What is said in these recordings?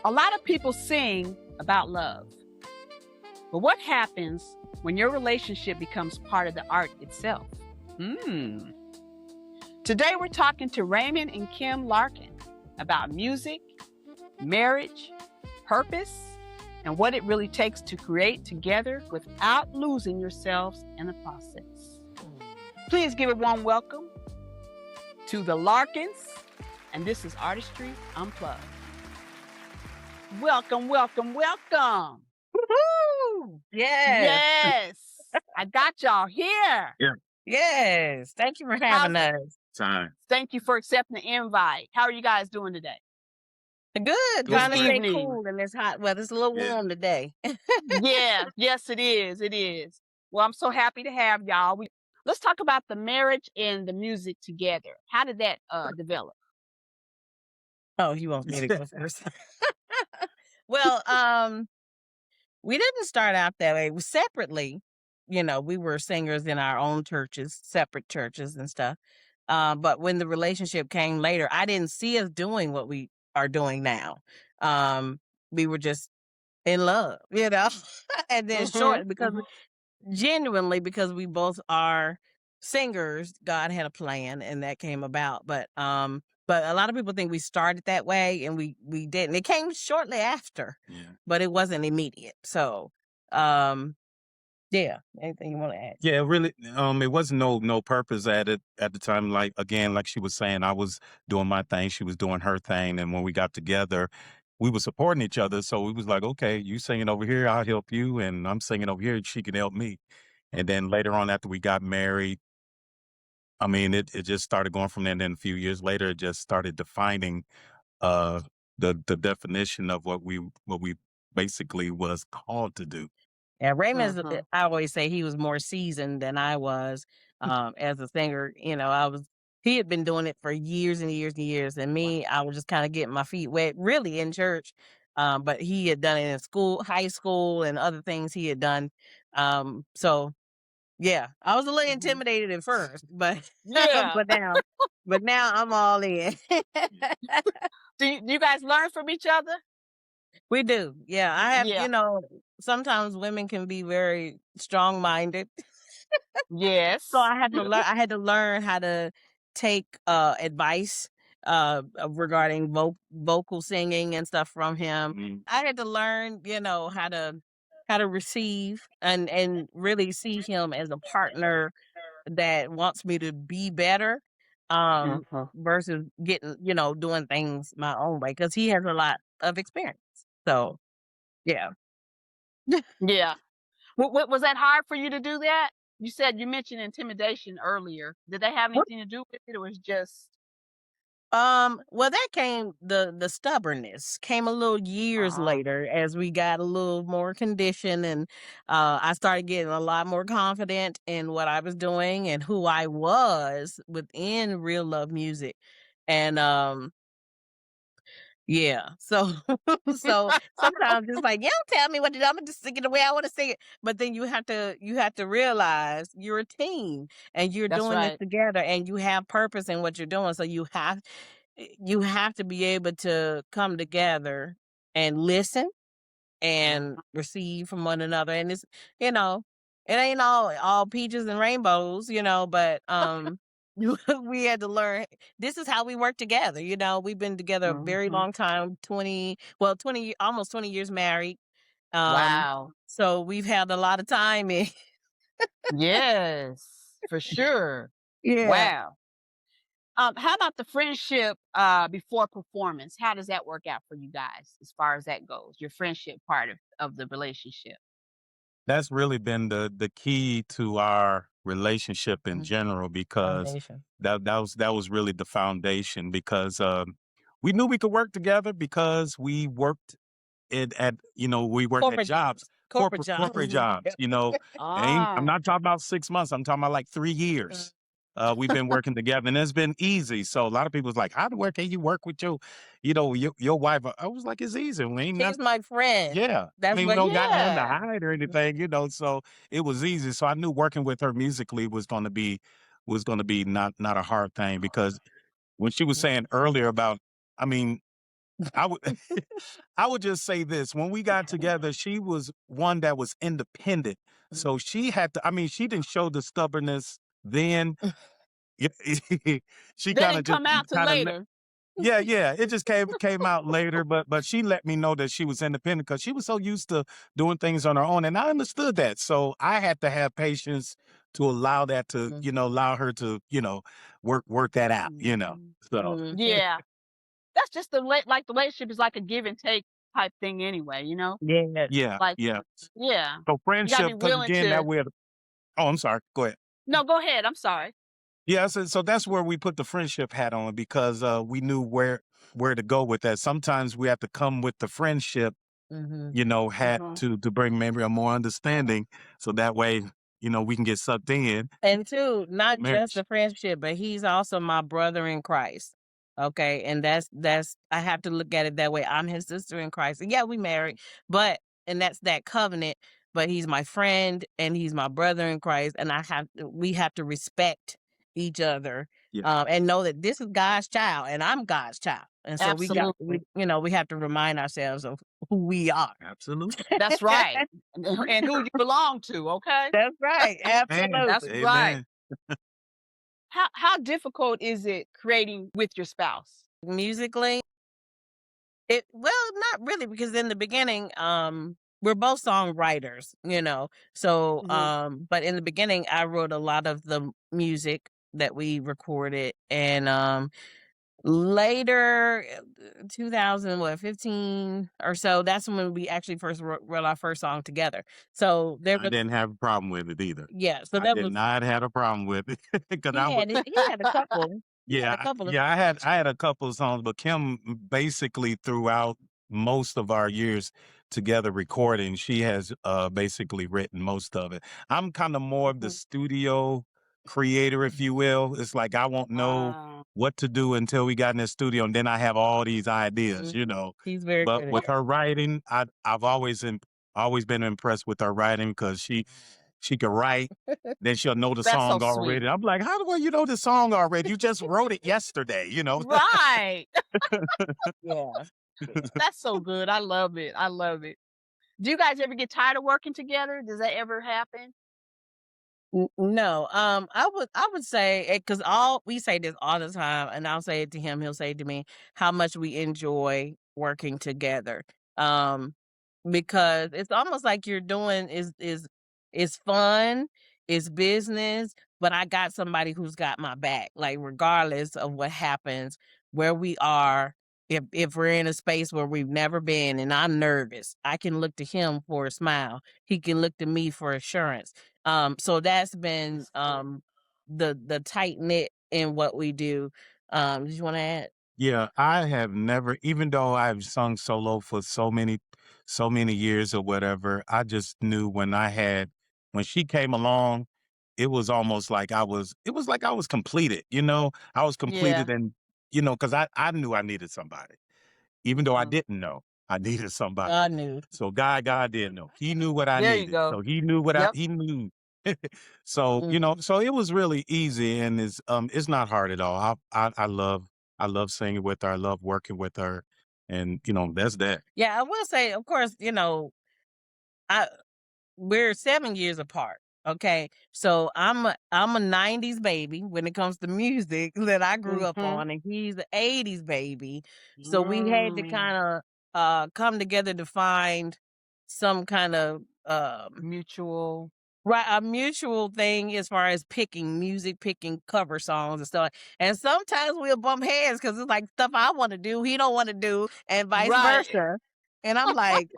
A lot of people sing about love, but what happens when your relationship becomes part of the art itself? Today we're talking to Raymond and Kim Larkin about music, marriage, purpose, and what it really takes to create together without losing yourselves in the process. Please give a warm welcome to the Larkins, and this is Artistry Unplugged. Welcome, welcome, welcome. Woo-hoo! Yes. Yes, I got y'all here. Yeah. Yes. Thank you for having us. Time. Thank you for accepting the invite. How are you guys doing today? Good. Good Trying to stay evening. cool in this hot weather. It's a little Yeah. warm today. Yeah, yes, it is. It is. Well, I'm so happy to have y'all. Let's talk about the marriage and the music together. How did that develop? Oh, you want me to go first? Well, we didn't start out that way. We separately, we were singers in our own churches, separate churches and stuff. But when the relationship came later, I didn't see us doing what we are doing now. We were just in love, and then short because genuinely because we both are singers, God had a plan and that came about. But a lot of people think we started that way and we didn't. It came shortly after, but it wasn't immediate. So yeah, anything you want to add? Yeah, really. It wasn't no purpose at it at the time. Like again, like she was saying, I was doing my thing, she was doing her thing, and when we got together, we were supporting each other. So we was like, okay, you singing over here, I'll help you, and I'm singing over here, she can help me. And then later on, after we got married, I mean, it just started going from there. And then a few years later, it just started defining uh the definition of what we basically was called to do. Yeah, Raymond's, I always say he was more seasoned than I was as a singer. He had been doing it for years and years and years. And me, I was just kind of getting my feet wet, really in church. But he had done it in school, high school, and other things he had done. So yeah, I was a little intimidated at first, but Yeah. but now I'm all in. Do you guys learn from each other? We do. Yeah, I have, Yeah. sometimes women can be very strong-minded. Yes. So I had to learn how to take advice regarding vocal singing and stuff from him. I had to learn, how to receive and really see him as a partner that wants me to be better versus getting, doing things my own way because he has a lot of experience. So, yeah. Yeah. Was that hard for you to do that? You mentioned intimidation earlier. Did that have anything to do with it, or was just? Well, that came the stubbornness came a little years later as we got a little more conditioned and I started getting a lot more confident in what I was doing and who I was within Real Love Music. And yeah. So sometimes it's like, you don't tell me what to do. I'm gonna just sing it the way I want to sing it. But then you have to realize you're a team and you're That's doing this right. together and you have purpose in what you're doing. So you have to be able to come together and listen and receive from one another. And it's, it ain't all peaches and rainbows, but we had to learn this is how we work together. We've been together a very long time, 20 almost 20 years married. Wow. So we've had a lot of time in. Yes, for sure. Yeah. Wow. How about the friendship before performance? How does that work out for you guys as far as that goes? Your friendship part of the relationship. That's really been the key to our relationship in general because Foundation. that was really the foundation because we knew we could work together because we worked we worked at Corporate jobs, corporate jobs. corporate jobs, I'm not talking about 6 months, I'm talking about like 3 years. We've been working together and it's been easy. So a lot of people's like, how can you work with your wife? I was like, it's easy. We ain't She's my friend. yeah. That's I mean, we what don't got nothing to Yeah. hide or anything, so it was easy. So I knew working with her musically was gonna be not a hard thing because when she was saying earlier about, I mean, I would I would just say this. When we got together, she was one that was independent. So she had to, I mean, she didn't show the stubbornness then. She That kind of didn't just come out till kind of later. yeah. It just came out later, but she let me know that she was independent because she was so used to doing things on her own, and I understood that. So I had to have patience to allow that to, allow her to, work that out, So Yeah. That's just like the relationship is like a give and take type thing anyway, you know? Yeah. yeah, Like, yeah. yeah. So You gotta be friendship, because willing again, that to. way. Oh, I'm sorry. Go ahead. No, go ahead. I'm sorry. Yeah, so that's where we put the friendship hat on because we knew where to go with that. Sometimes we have to come with the friendship, hat Mhm. to bring maybe a more understanding, so that way, we can get sucked in And two, not just marriage. the friendship, but he's also my brother in Christ. Okay. And that's I have to look at it that way. I'm his sister in Christ. And yeah, we married, but and that's that covenant, but he's my friend and he's my brother in Christ. And we have to respect each other. Yeah, And know that this is God's child and I'm God's child. And so Absolutely. we have to remind ourselves of who we are. absolutely. That's right. And who you belong to, okay? That's right. Amen. That's Absolutely. right. Amen. How difficult is it creating with your spouse? Musically, well, not really, because in the beginning, we're both songwriters, So, Mhm. but in the beginning, I wrote a lot of the music that we recorded, and later, 2015 or so, that's when we actually first wrote our first song together. So there I was, didn't have a problem with it either. yeah. So I that did was not have a problem with it because I would. he had a couple. He had a Yeah, couple of I had a couple of songs, but Kim basically throughout most of our years together recording, she has basically written most of it. I'm kind of more of the Mhm. studio creator, if you will. It's like I won't know Wow. what to do until we got in the studio, and then I have all these ideas, He's very But good with at her writing, I've always been impressed with her writing because she could write, then she'll know the That's so song sweet. already. I'm like, how do you know the song already? You just wrote it yesterday, Right. yeah. That's so good. I love it. I love it. Do you guys ever get tired of working together? Does that ever happen? No, I would say because all we say this all the time, and I'll say it to him. He'll say it to me how much we enjoy working together. Um, because it's almost like you're doing is fun, is business, but I got somebody who's got my back. Like regardless of what happens, where we are, if we're in a space where we've never been, and I'm nervous, I can look to him for a smile. He can look to me for assurance. So that's been That's good. the tight knit in what we do. Did you want to add? Yeah, I have never, even though I've sung solo for so many years or whatever, I just knew when she came along, it was almost like it was like I was completed, I was Yeah. completed and, because I knew I needed somebody. Even though I Mhm. didn't know I needed somebody. God knew. So God did know. He knew what I There you needed. go. So he knew Yep. he knew. So, Mm. so it was really easy and it's not hard at all. I love singing with her. I love working with her. And, that's that. Yeah, I will say, of course, I we're 7 years apart. Okay. So I'm a 90s baby when it comes to music that I grew up Mhm. on, and he's the 80s baby. So we had to Mm. kind of come together to find some kind of Mutual. right, a mutual thing as far as picking music, picking cover songs and stuff. And sometimes we'll bump heads because it's like stuff I want to do, he don't want to do, and vice Right. versa. And I'm like,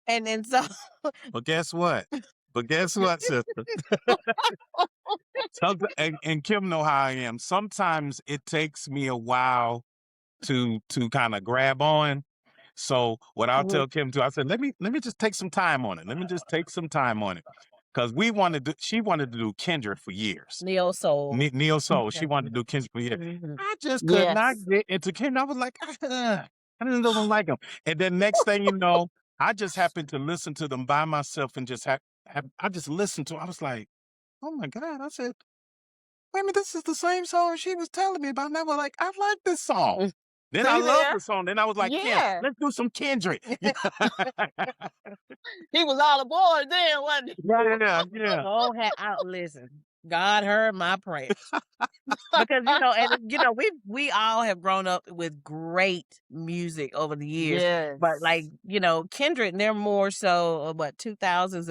and so But guess what? Sister? And Kim know how I am. Sometimes it takes me a while to kind of grab on. So what I'll Mhm. tell Kim too, I said, let me just take some time on it. Let me just take some time on it. Because she wanted to do Kendrick for years. Neo soul. Neo Soul, she wanted to do Kendrick for years. Mhm. I just could not Yes. get into Kendrick. I was like, I didn't don't like him. And then next thing you know, I just happened to listen to them by myself and just I just listened to. I was like, oh my God! I said, wait a minute, this is the same song she was telling me about. And I was like, I like this song. Then I See loved there? the song. Then I was like, Kim, Yeah. let's do some Kendrick. He was all aboard then, wasn't he? Yeah. Oh, listen, God heard my prayer. Because we all have grown up with great music over the years, but like Yes. Kendrick, they're more so what 2000s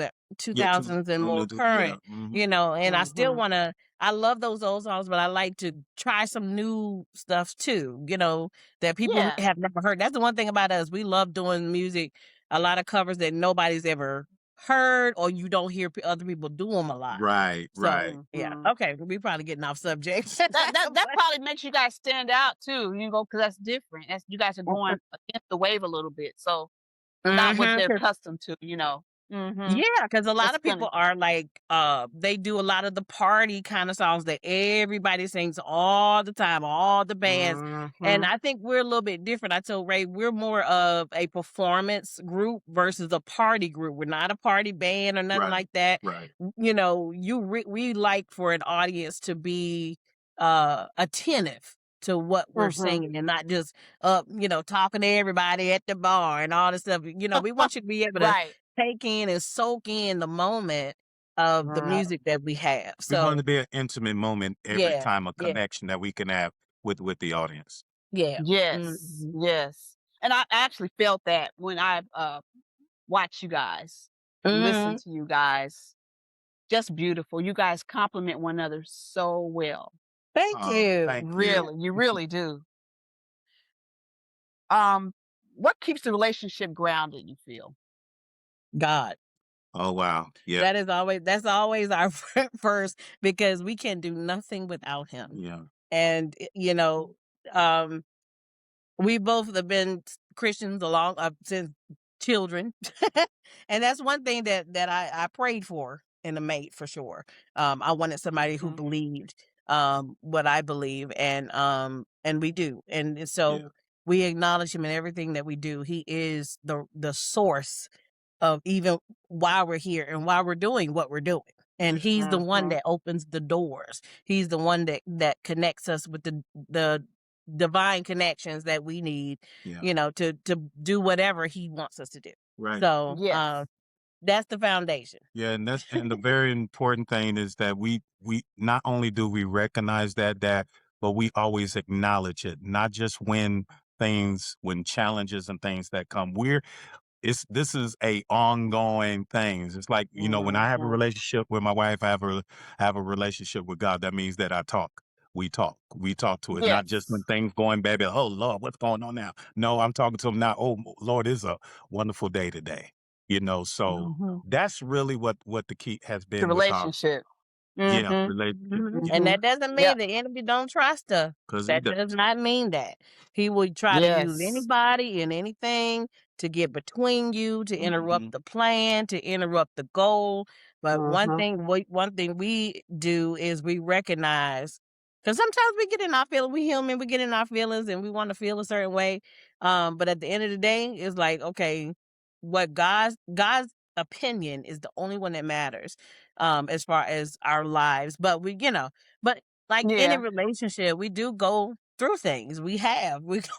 and more current, and I still Mhm. want to. I love those old songs, but I like to try some new stuff too. That people Yeah. have never heard. That's the one thing about us. We love doing music, a lot of covers that nobody's ever heard, or you don't hear other people do them a lot. Right. So yeah, Mhm. okay, we probably getting off subject. That probably makes you guys stand out too, because that's different. That's you guys are going against the wave a little bit, so not what they're Mhm. accustomed to. Mhm. Yeah, because a lot That's of gonna. people are like, they do a lot of the party kind of songs that everybody sings all the time, all the bands. And Mhm. I think we're a little bit different. I told Ray we're more of a performance group versus a party group. We're not a party band or nothing like that. Right. We like for an audience to be attentive to what we're Mhm. singing and not just talking to everybody at the bar and all this stuff. We want you to be able to Right. take in and soak in the moment of the Right. music that we have. We want it So to be an intimate moment every yeah, time, a yeah, connection that we can have with the audience. yeah. Yes. Mhm. Yes. And I actually felt that when I watch you guys, listen Mhm. to you guys. Just beautiful. You guys complement one another so well. Thank Oh, you. thank you. Really, you really do. Um, what keeps the relationship grounded, you feel? God. Oh, wow. Yeah. That's always our first, because we can do nothing without him. Yeah. And um we both have been Christians along since children, and that's one thing that I prayed for in a mate for sure. I wanted somebody who Mhm. believed what I believe, and we do, and so Yeah. we acknowledge him in everything that we do. He is the source of even why we're here and why we're doing what we're doing. And Yeah. he's the one Mhm. that opens the doors. He's the one that connects us with the divine connections that we need, Yeah. to do whatever he wants us to do. Right. So Yes. that's the foundation. Yeah, and the very important thing is that we not only do we recognize that, but we always acknowledge it, not just when challenges and things that come. This is a ongoing thing. It's like, when I have a Mhm. relationship with my wife, I have a relationship with God. That means that I talk. We talk to it, not just when Yes. things going bad. Oh Lord, what's going on now? No, I'm talking to him now. Oh Lord, it's a wonderful day today. So Mhm. that's really what the key has The been with our relationship. Mhm. relationship. Yeah, And Mhm. that doesn't mean Yep. the enemy don't trust us. because he That does. does not mean that. He would try to use Yes. anybody and anything to get between you, to interrupt Mhm. the plan, to interrupt the goal. But Mhm. one thing we do is we recognize, because sometimes we get in our feelings, we human, we get in our feelings and we want to feel a certain way. But at the end of the day, it's like, okay, what God's opinion is the only one that matters, as far as our lives. But but like any Yeah. relationship, we do go through things. We've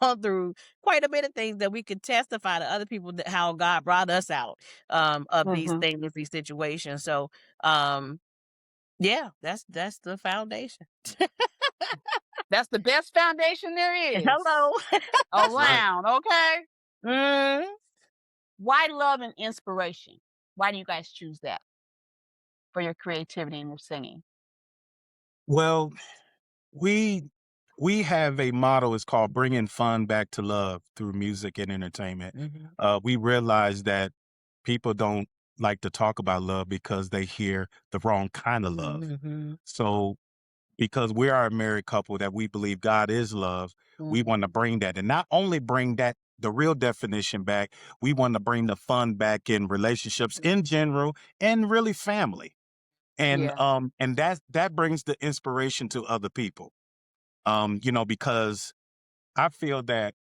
gone through quite a bit of things that we could testify to other people that how God brought us out of these Mhm. things, these situations. So um yeah, that's the foundation. That's the best foundation there is Hello. That's right. around, okay? Mm. Why love and inspiration? Why do you guys choose that for your creativity and your singing? Well, we we have a motto. It's called bringing fun back to love through music and entertainment. Mhm. We realize that people don't like to talk about love because they hear the wrong kind of love. Mhm. So because we are a married couple that we believe God is love, we Mhm. want to bring that, and not only bring that the real definition back, we want to bring the fun back in relationships in general and really family. And Yeah. that brings the inspiration to other people. Because I feel that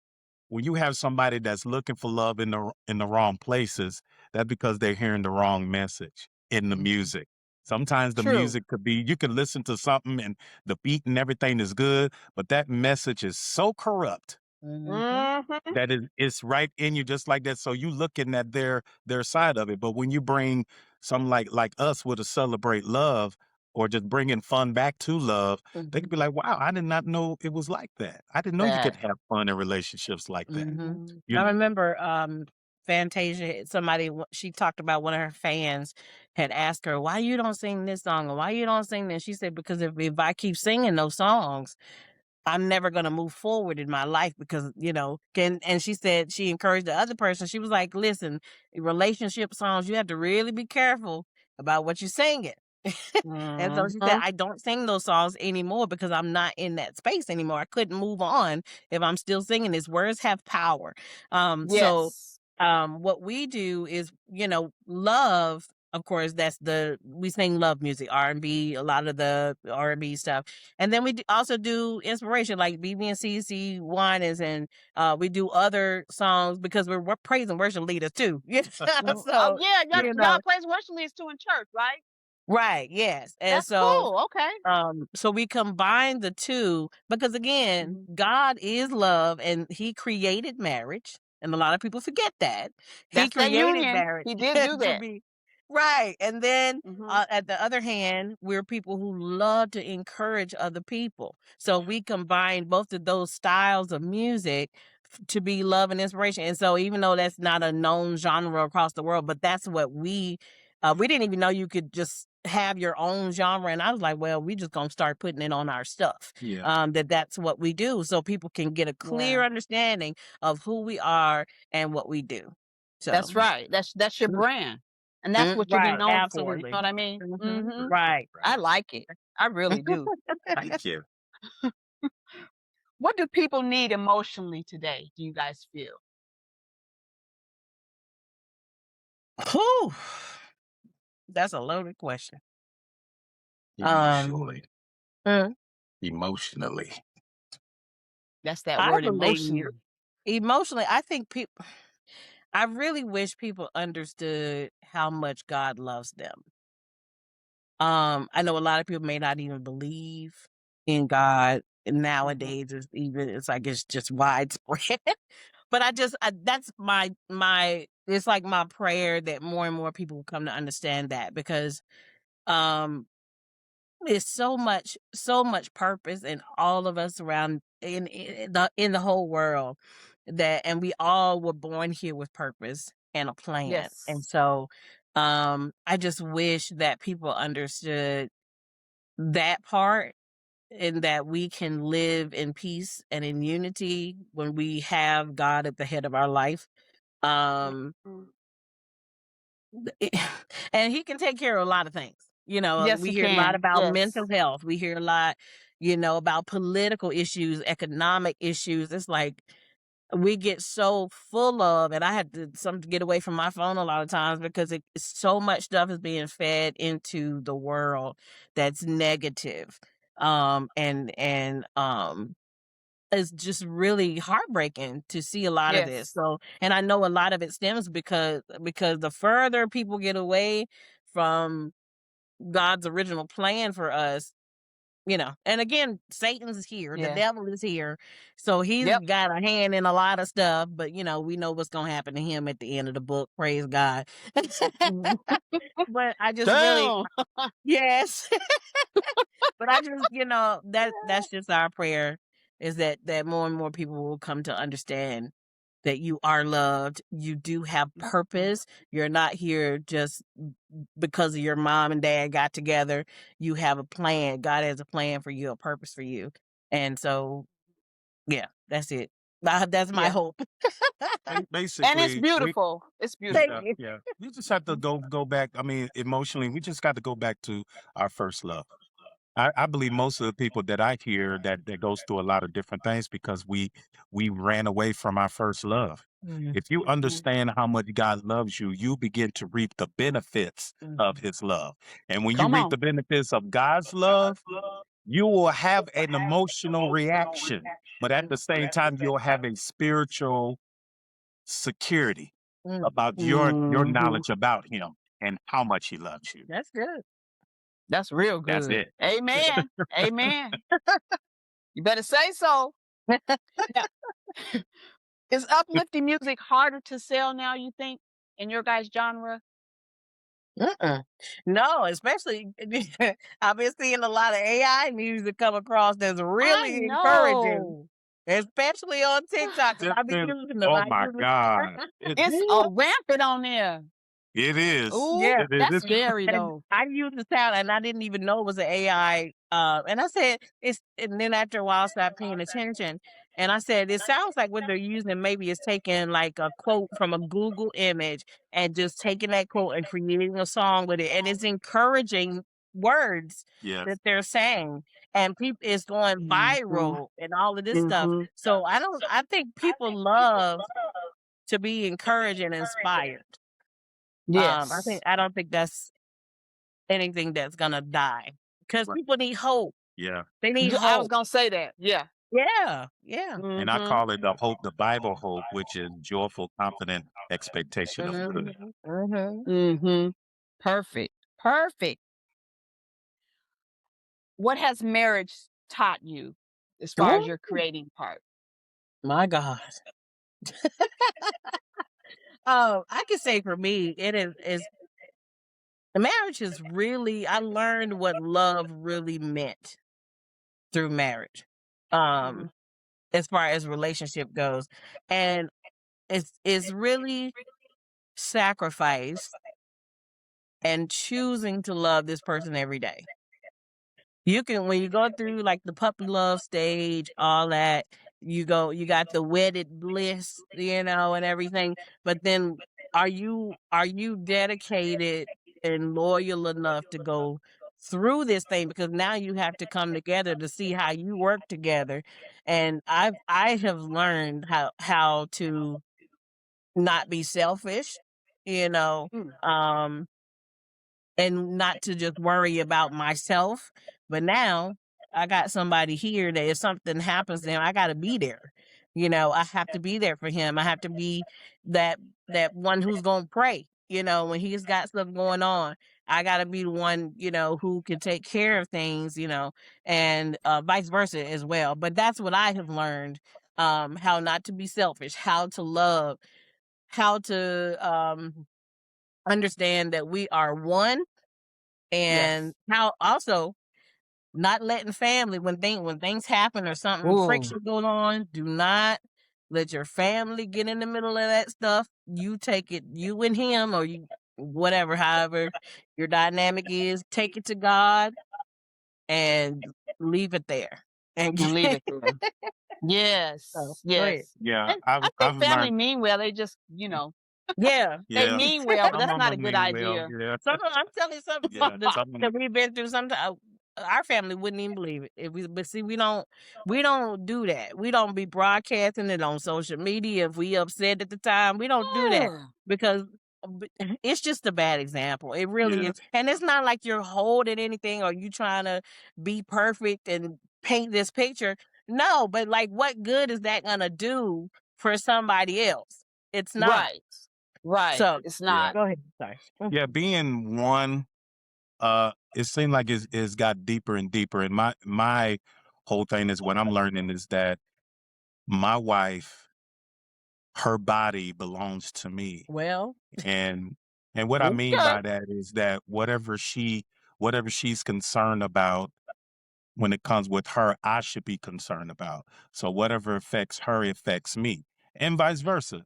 when you have somebody that's looking for love in the wrong places, that's because they're hearing the wrong message in the Mhm. music. Sometimes the True. music could be, you can listen to something and the beat and everything is good, but that message is so corrupt Mm-hmm. that it's right in you just like that. So you looking at their side of it. But when you bring some like us with a celebrate love or just bringing fun back to love, they could be like, wow, I did not know it was like that. I didn't know you could That. have fun in relationships like that. Mhm. You I know? remember Fantasia, she talked about one of her fans had asked her, why you don't sing this song or why you don't sing this? She said, because if I keep singing those songs, I'm never going to move forward in my life because, and she said she encouraged the other person. She was like, listen, relationship songs, you have to really be careful about what you're singing. And so she said, Mhm. I don't sing those songs anymore because I'm not in that space anymore. I couldn't move on if I'm still singing this. Words have power. So Yes. what we do is, love, of course, we sing love music, R&B, a lot of the R&B stuff. And then we also do inspiration like BB and CC Winans, and we do other songs because we're praise and worship leaders too. Oh So, yeah, y'all, you y'all know, plays worship leaders too in church, right? right. Yes. And That's so, cool. Okay. so we combine the two because again, Mhm. God is love and he created marriage. And a lot of people forget that. He That's that created union. marriage He did do to that. be right. And then Mhm. at the other hand, we're people who love to encourage other people. So we combine both of those styles of music to be love and inspiration. And so even though that's not a known genre across the world, but that's what we didn't even know you could just have your own genre. And I was like, well, we just gonna start putting it on our stuff. Yeah. That's what we do. So people can get a clear Yeah. understanding of who we are and what we do. So That's right. That's your mm, brand. And that's what you'll be right, known for. You know absolutely. what I mean? Mhm. Right. I Right. like it. I really do. Thank you. What do people need emotionally today, do you guys feel? Whew. That's a loaded question. Um Emotionally. mm, Emotionally. That's that I word believe emotionally. emotionally, I think people I really wish people understood how much God loves them. I know a lot of people may not even believe in God. And Mhm. nowadays, it's like it's just widespread. But that's it's like my prayer that more and more people will come to understand that because um there's so much purpose in all of us around in the whole world and we all were born here with purpose and a plan. And Yes. so I just wish that people understood that part and that we can live in peace and in unity when we have God at the head of our life. Um, Mhm. it- and he can take care of a lot of things. Yes, We he hear a lot can. about mental Yes. health. We hear a lot, about political issues, economic issues. It's like we get so full of, and I had to get away from my phone a lot of times because so much stuff is being fed into the world that's negative. And it's just really heartbreaking to see a lot of this. Yes. So, and I know a lot of it stems because the further people get away from God's original plan for us, and again, Satan's here, the Yeah. devil is here. So he's Yep. got a hand in a lot of stuff, but we know what's going to happen to him at the end of the book. Praise God. Mhm. But I just really, Damn. yes. But I just, that's just our prayer is that more and more people will come to understand that you are loved. You do have purpose. You're not here just because of your mom and dad got together. You have a plan. God has a plan for you, a purpose for you. And so, yeah, that's it. That's my Yeah. hope. And it's Basically, beautiful. It's Thank yeah, beautiful. you. yeah. We just have to go back. I mean, emotionally, we just got to go back to our first love. I believe most of the people that I hear that goes through a lot of different things because we ran away from our first love. Mhm. If you Mhm. understand how much God loves you, you begin to reap the benefits of Mhm. his love. And when you Come reap on. the benefits of God's love, you will have an emotional reaction, but at the same time, you'll have a spiritual security Mm. about your Mhm. knowledge about him and how much he loves you. That's good. That's real That's good. it. Amen. Amen. You better say so. Now, is uplifting music harder to sell now, you think, in your guys' genre? No, especially I've been seeing a lot of AI music come across that's I really encouraging, know. especially on TikTok. 'Cause I've been using them. Oh I my use God. It's rampant on there. It is. Ooh, Yeah. It that's is. scary And though. I used the sound, and I didn't even know it was an AI. And I said, and then after a while, I started paying attention. And I said, it sounds like what they're using maybe is taking like a quote from a Google image and just taking that quote and creating a song with it. And it's encouraging words Yes. that they're saying. And people it's going Mhm. viral and all of this stuff. Mhm. So I think people love to be encouraged and inspired. Yes. I don't think that's anything that's gonna die because Right. people need hope. Yeah. They need I was hope. gonna say that. Yeah. Yeah, yeah. And I Mhm. call it the hope, the Bible hope, which is joyful, confident expectation of good. Mhm, mhm. Mhm. Perfect. Perfect. What has marriage taught you as far as Ooh, your creating part? my God. I can say for me, is the marriage is really I learned what love really meant through marriage. Mhm. Um, as far as relationship goes. And it's really sacrifice and choosing to love this person every day. You can when you go through like the puppy love stage, all that, you got the wedded bliss, and everything. But then are you dedicated and loyal enough to go through this thing? Because now you have to come together to see how you work together. And I have learned how to not be selfish, you know, Mm. um, and not to just worry about myself. But now I got somebody here that if something happens to him, I got to be there. I have to be there for him. I have to be that that one who's going to pray. When he's got stuff going on, I got to be the one, who can take care of things, and vice versa as well. But that's what I have learned, how not to be selfish, how to love, how to understand that we are one, and Yes. how also not letting family when things happen or something Ooh. friction going on, do not let your family get in the middle of that stuff. You take it, you and him, or you whatever, however your dynamic is, take it to God and leave it there. And And leave it there. so Yes. go ahead. Yes. Yeah. And I've I think I've family learned. mean well. They just, Yeah. they Yeah. mean well, but Some that's of not a them good mean well. idea. Yeah. I'm telling you something Yeah. the Some of that them. we've been through. Sometimes our family wouldn't even believe it. But see, we don't do that. We don't be broadcasting it on social media. If we upset at the time, we don't do that Yeah. because it's just a bad example. It really Yeah. is, and it's not like you're holding anything or you trying to be perfect and paint this picture. No, but like, what good is that gonna do for somebody else? It's not. Right. Right. So It's Yeah. not. go ahead. Sorry. Yeah. Being one, it seemed like it's got deeper and deeper. And my whole thing is what I'm learning is that my wife, her body belongs to me. Well. And what I mean Okay. by that is that whatever she's concerned about when it comes with her, I should be concerned about. So whatever affects her, it affects me. And vice versa.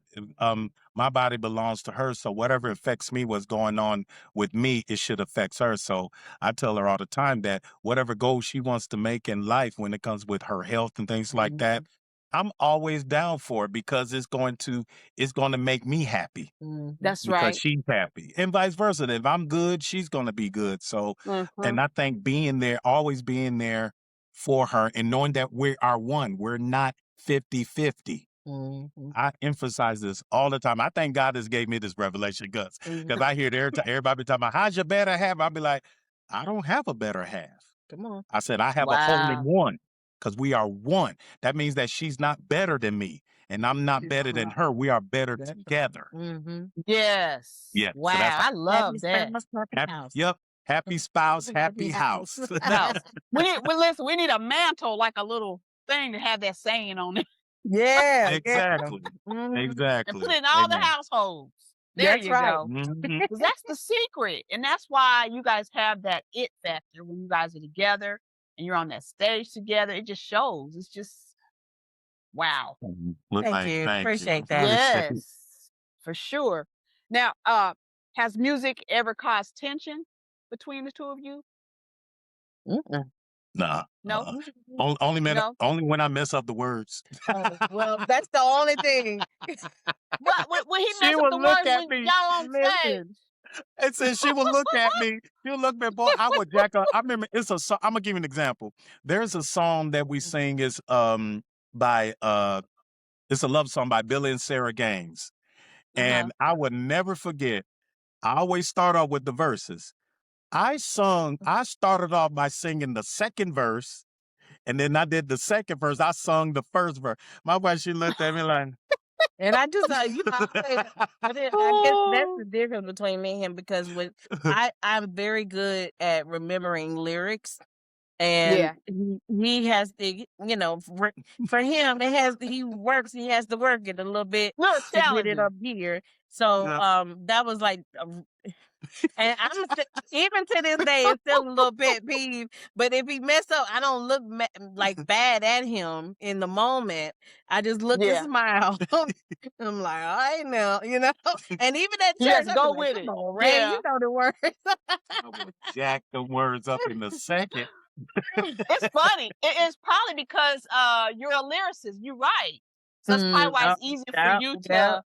My body belongs to her. So whatever affects me, what's going on with me, it should affect her. So I tell her all the time that whatever goals she wants to make in life when it comes with her health and things like that, Mhm. I'm always down for it because it's going to make me happy Mhm. That's because right. she's happy and vice versa. And if I'm good, she's going to be good. So, Mm-hmm. and I think being there, always being there for her and knowing that we are one, we're not 50-50. Mhm. I emphasize this all the time. I thank God this gave me this revelation because Mhm. I hear it everybody be talking about how's your better half. I'll be like, I don't have a better half. Come on. I said, I have a only Wow. one because we are one. That means that she's not better than me and I'm not better than her. We are better That's together. mhm. Yes. Yeah. So that's Wow. I Happy love that. spouse, happy happy. house. Yep. Happy spouse, Happy happy house. house. House. Listen, we need a mantle, like a little thing to have that saying on it Yeah. Exactly. Mhm. and Exactly. put it in all the Amen. households. There That's you right. go. Mhm. Because that's the secret. And that's why you guys have that it factor when you guys are together and you're on that stage together. It just shows. It's just wow. Look Thank like, you. thank you. Appreciate that. Appreciate it. Yes, for sure. Now, has music ever caused tension between the two of you? Mm-mm. Nah. No, no. Only when I mess up the words. Oh, well, that's the only thing. What when he She mess up would the look words at when me. y'all on stage? Listen. And so she would look at me. She'll look at me, boy. I would jack up. I remember it's a song. I'm gonna give you an example. There's a song that we sing is by it's a love song by Billy and Sarah Gaines. And I would never forget. I always start off with the verses. I started off by singing the second verse, and then I did the second verse. I sung the first verse. My wife, she looked at me like, And I just, I guess that's the difference between me and him because I'm very good at remembering lyrics. And Yeah. he has the, for him, he has to work it a little bit Little to get it challenging. up here. So, Yeah. that was like, and even to this day, it's still a little pet peeve. But if he mess up, I don't look like bad at him in the moment. I just look and Yeah. smile. I'm like, all right now, And even at You church, just I'd be go like, with come it. on, Ray, Yeah. you know the words. I would jack the words up in a second. It's funny. It's probably because you're a lyricist. You're right. So that's probably why it's easier for you to,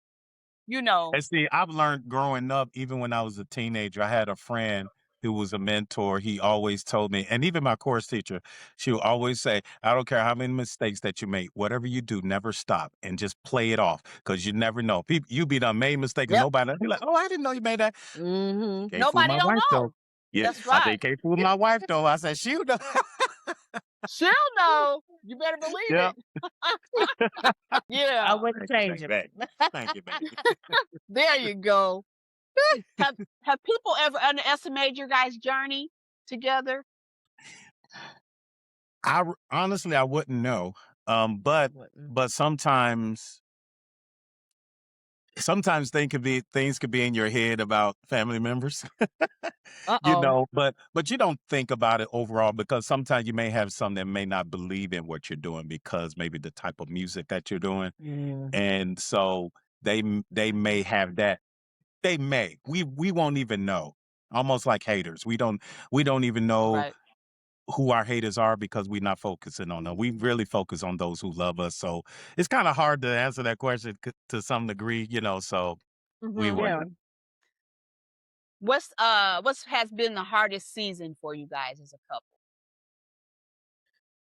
And see, I've learned growing up, even when I was a teenager, I had a friend who was a mentor. He always told me, and even my course teacher, she would always say, I don't care how many mistakes that you make, whatever you do, never stop and just play it off because you never know. People, you be done made mistakes and Yep. nobody be like, oh, I didn't know you made that. Mm-hmm. Can't fool Nobody my don't wife know. though. Yeah, That's I said, right. can't fool my wife though. I said, she know. She'll know. You better believe Yeah. it. I Yeah. wouldn't change it. Thank you, baby. There you go. Have people ever underestimated your guys' journey together? Honestly, I wouldn't know. But sometimes things could be in your head about family members. But you don't think about it overall because sometimes you may have some that may not believe in what you're doing because maybe the type of music that you're doing. Yeah. And so they may have that. They may. We won't even know. Almost like haters. We don't even know Right. who our haters are because we're not focusing on them. We really focus on those who love us. So it's kind of hard to answer that question to some degree, so we Mhm. wouldn't. What's has been the hardest season for you guys as a couple?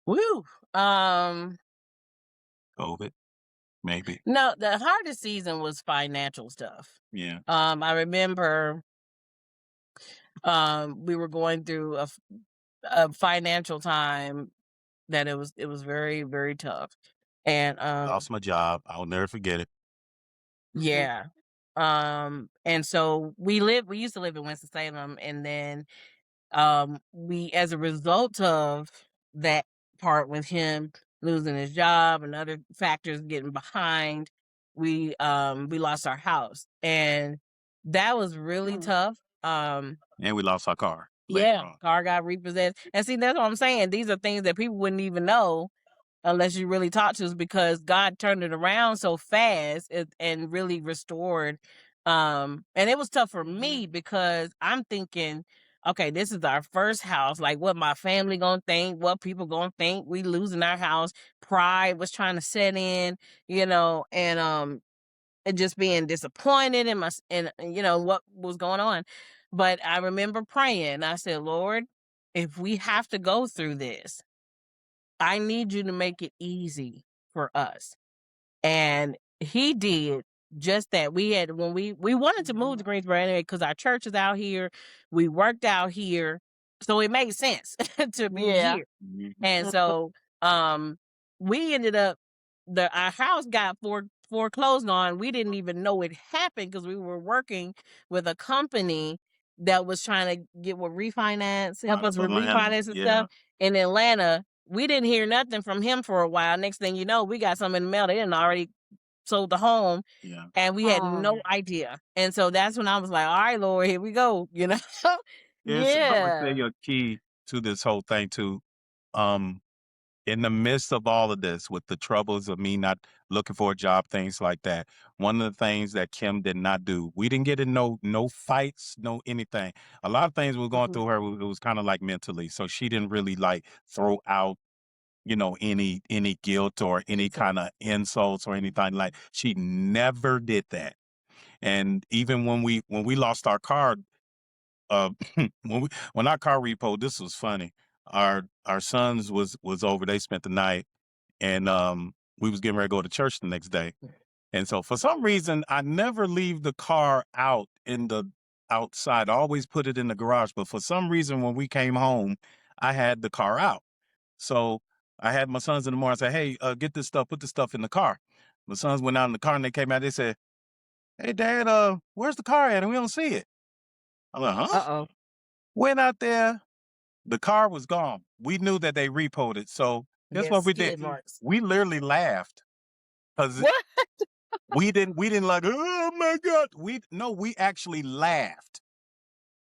Woo. COVID, maybe. No, the hardest season was financial stuff. Yeah. I remember we were going through a financial time that it was very, very tough. And Lost my job. I'll never forget it. yeah. And so we used to live in Winston-Salem, and then we, as a result of that part with him losing his job and other factors getting behind, we lost our house, and that was really tough. And we lost our car. Car got repossessed. And see, that's what I'm saying. These are things that people wouldn't even know unless you really talk to us, because God turned it around so fast and really restored. And it was tough for me because I'm thinking, okay, this is our first house. Like, what my family gonna think? What people gonna think? We losing our house. Pride was trying to set in, and just being disappointed in what was going on. But I remember praying. I said, Lord, if we have to go through this, I need you to make it easy for us. And he did just that. When we wanted to move to Greensboro anyway, because our church is out here, we worked out here, so it made sense to be here. And so we ended up, our house got foreclosed on. We didn't even know it happened because we were working with a company that was trying to help us with refinance and stuff in Atlanta. we didn't hear nothing from him for a while. Next thing you know, we got something in the mail. They didn't already sold the home, Yeah. and we had no idea. And so that's when I was like, all right, Lord, here we go, you know? Yes, I would Yeah. say a key to this whole thing too. Um, in the midst of all of this, with the troubles of me not looking for a job, things like that, one of the things that Kim did not do, we didn't get in no fights, no anything. A lot of things were going Mhm. through her. It was kind of like mentally, so she didn't really like throw out, any guilt or any kind of insults or anything like. She never did that. And even when we lost our car, uh, when our car repo, this was funny. Our sons was over. They spent the night, and we was getting ready to go to church the next day. And so for some reason, I never leave the car out in the outside. I always put it in the garage. But for some reason, when we came home, I had the car out. So I had my sons in the morning. I said, "Hey, get this stuff. Put this stuff in the car." My sons went out in the car and they came out. They said, "Hey, Dad, where's the car at? And we don't see it." I'm like, "Huh?" Uh-oh. Went out there. The car was gone. We knew that they repoed it. So guess what Yes, we did? skid marks. We literally laughed because What? we didn't like, oh my God. We actually laughed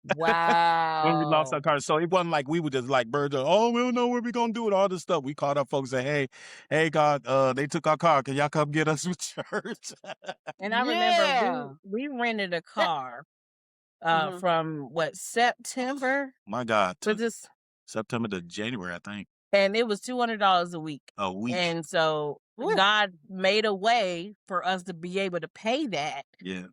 when we lost our Wow. car. So it wasn't like we were just like birds of, oh, we don't know what we're gonna do with all this stuff. We called our folks and said, hey, God, they took our car. Can y'all come get us with church? And I remember Yeah. we rented a That car mhm. from September? My God, Was to this September to January, I think. and it was $200 a week. A week. And so Woo. God made a way for us to be able to pay that Yeah.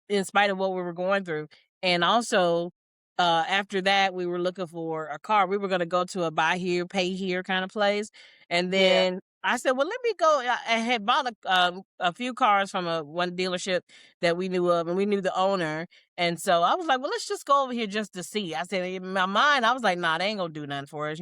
in spite of what we were going through. And also, after that, we were looking for a car. We were going to go to a buy here, pay here kind of place. And Yeah. then I said, well, let me go. I had bought a few cars from one dealership that we knew of, and we knew the owner. And so I was like, well, let's just go over here just to see. I said, in my mind, I was like, nah, they ain't going to do nothing for us.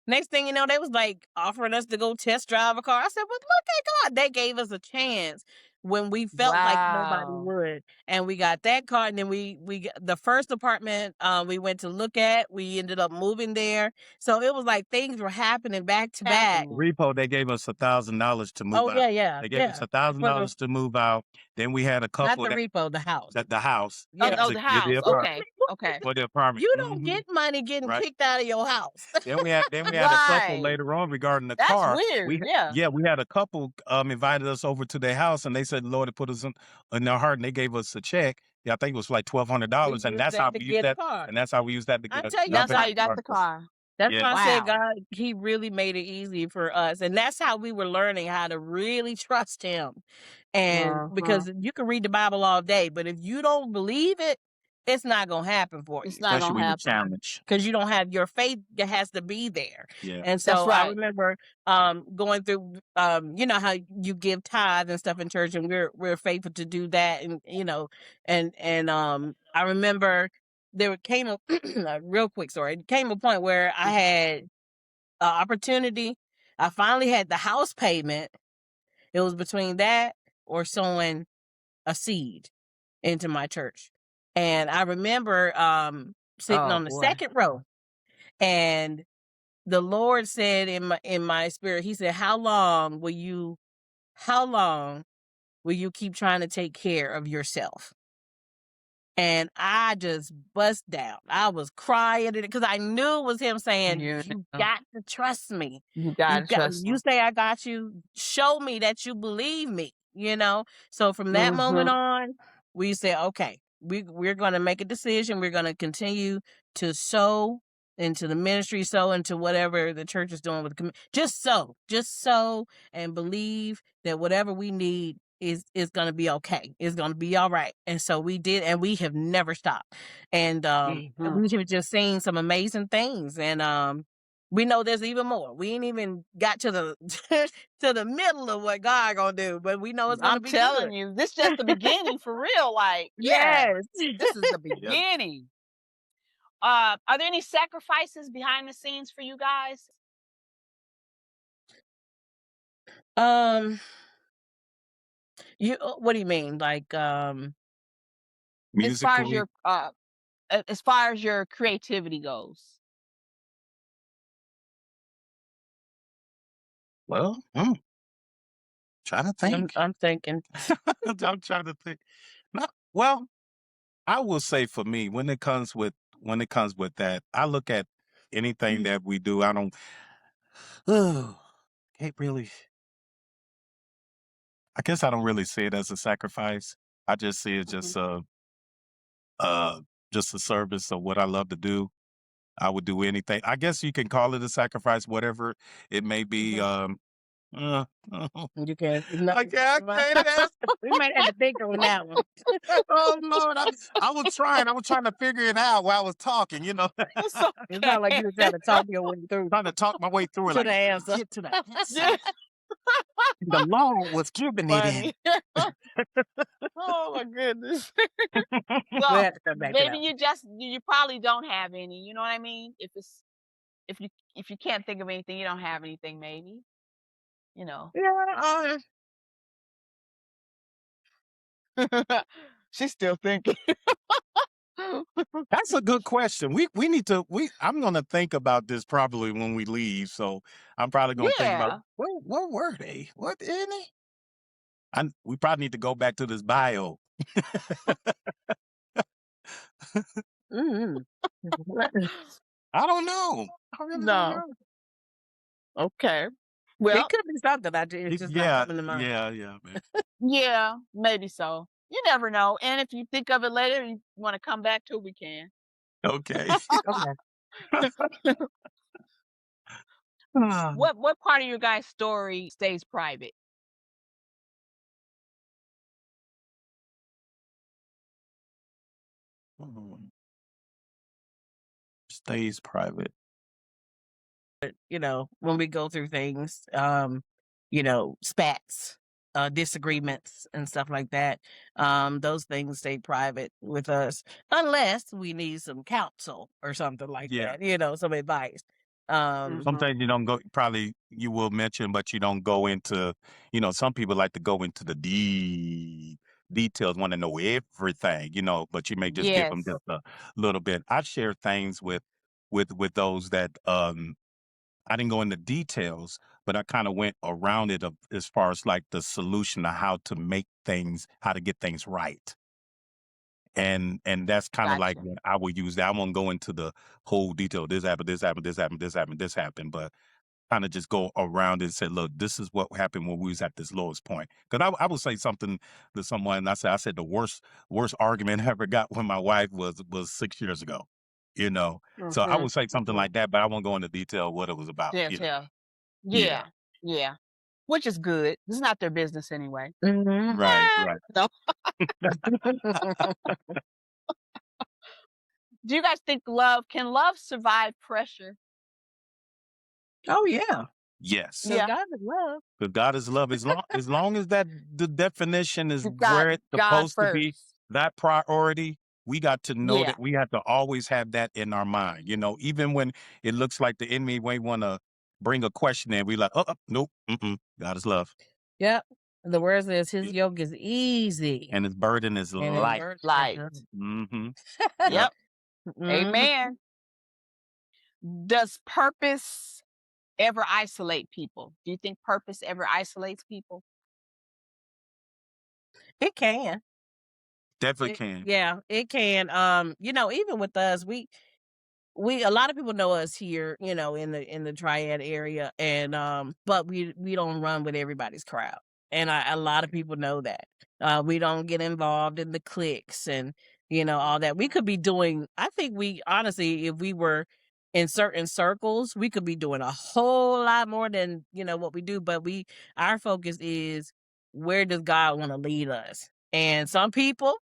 Next thing you know, they was like offering us to go test drive a car. I said, well, look at God. They gave us a chance when we felt like nobody Wow. would. And we got that car, and then the first apartment we went to look at, we ended up moving there. So it was like things were happening back to back. Happening. Repo, they gave us $1,000 to move Oh out. yeah, They gave us for the $1,000 to move out. Then we had a not couple the repo, the house. the house Oh, Yeah. the to the house. apartment Okay. Okay. for the apartment. You don't get money getting Right. kicked out of your house. Then we had a couple Right. later on regarding the That's car. weird. Yeah. Yeah, we had a couple invited us over to their house, and they said the Lord had put us in their heart, and they gave us a check. Yeah, I think it was like We $1,200, and used that's how that to we used get a that, car. and that's how we used that to I get tell you, not That's pay how God, you for got our the car. car. that's Yeah. why I said Wow. God, He really made it easy for us. And that's how we were learning how to really trust Him. And Uh-huh. because you can read the Bible all day, but if you don't believe it, it's not going to happen for It's you. not Especially gonna when you happen. challenge. Because you don't have your faith that has to be there. Yeah. And That's so I right. remember going through you know how you give tithe and stuff in church, and we're faithful to do that. And and I remember there came a a real quick story. It came a point where I had an opportunity. I finally had the house payment. It was between that or sowing a seed into my church. And I remember sitting Oh on the boy. second row, and the Lord said in my spirit, He said, how long will you keep trying to take care of yourself? And I just bust down. I was crying because I knew it was Him saying, You you know. got to trust me. You gotta trust You him. say I got you, show me that you believe me. So from that moment Mm-hmm. on, we said, okay, we're going to make a decision. We're going to continue to sow into the ministry, sow into whatever the church is doing with the community. Just sow and believe that whatever we need is going to be okay. It's going to be all right. And so we did, and we have never stopped. And Mm-hmm. we have just seen some amazing things. And we know there's even more. We ain't even got to the to the middle of what God gonna do, but we know it's gonna I'm be telling good. you, this is just the beginning for real. Like, yeah, Yes. this is the Yep. beginning. Are there any sacrifices behind the scenes for you guys? um, what do you mean? Like, As far as Musically, your as far as your creativity goes. Well, trying to think. I'm thinking. I'm trying to think. No, well, I will say for me, when it comes with that, I look at anything that we do. I don't. Can't really. I guess I don't really see it as a sacrifice. I just see it uh just a service of what I love to do. I would do anything. I guess you can call it a sacrifice, whatever it may be. Uh, You can't. No, I can't ask. we might have to think on that one. Oh Lord, I was trying. I was trying to figure it out while I was talking. It's It's not like you were trying to talk your way through Trying to talk my way through it. to Like, the answer. get to the answer. Yeah. The Lord was giving it in. Funny. Oh my goodness. We Well, have to come back to maybe that. you probably don't have any. You know what I mean? If you can't think of anything, you don't have anything. Maybe you know. Yeah, She's still thinking. That's a good question. We need to. I'm gonna think about this probably when we leave. So I'm probably gonna think about Yeah. what were they? What any? We probably need to go back to this bio. mm-hmm. I don't know. I really don't No. know. Okay. It Well, could be something. It's just not Yeah, coming to mind. yeah, man. yeah, maybe so. You never know. And if you think of it later, you want to come back to it, we can. Okay. Okay. What part of your guys' story stays private? Mm, Stays private. When we go through things, spats, disagreements and stuff like that, those things stay private with us unless we need some counsel or something like Yeah. that, some advice. Sometimes you don't go. Probably you will mention, but you don't go into. Some people like to go into the details, want to know everything. But you may just give them Yes. just a little bit. I share things with those that I didn't go into details, but I kind of went around it as far as like the solution to how to get things right. And that's kind of like Gotcha. what I would use that. I won't go into the whole detail. This happened, this happened, this happened, this happened, this happened, but kind of just go around it and say, look, this is what happened when we was at this lowest point. Because I would say something to someone, and I said the worst argument I ever got with my wife was 6 years ago. So I would say something like that, but I won't go into detail what it was about. Yeah, yeah. Yeah. Yeah. Yeah. Which is good. It's not their business anyway. Mhm. Right, right. No. Do you guys think can love survive pressure? Oh yeah, Yes. because Yeah. God is love. Because God is love. As long as that the definition is You where got it's God supposed to be, first. that priority, we got to know Yeah. that we have to always have that in our mind. Even when it looks like the enemy may want to bring a question in, we like, nope, God is love. Yep. The word says His Yeah. yoke is easy And his burden is and His light. burden is Light. light. Mm-hmm. Yep. Mhm. Amen. Does purpose ever isolate people? Do you think purpose ever isolates people? It can. Definitely can. Yeah, it can. Even with us, we a lot of people know us here, in the Triad area, and but we don't run with everybody's crowd, and a lot of people know that. We don't get involved in the cliques and all that. We could be doing. I think we honestly, if we were in certain circles, we could be doing a whole lot more than what we do. But our focus is where does God want to lead us, and some people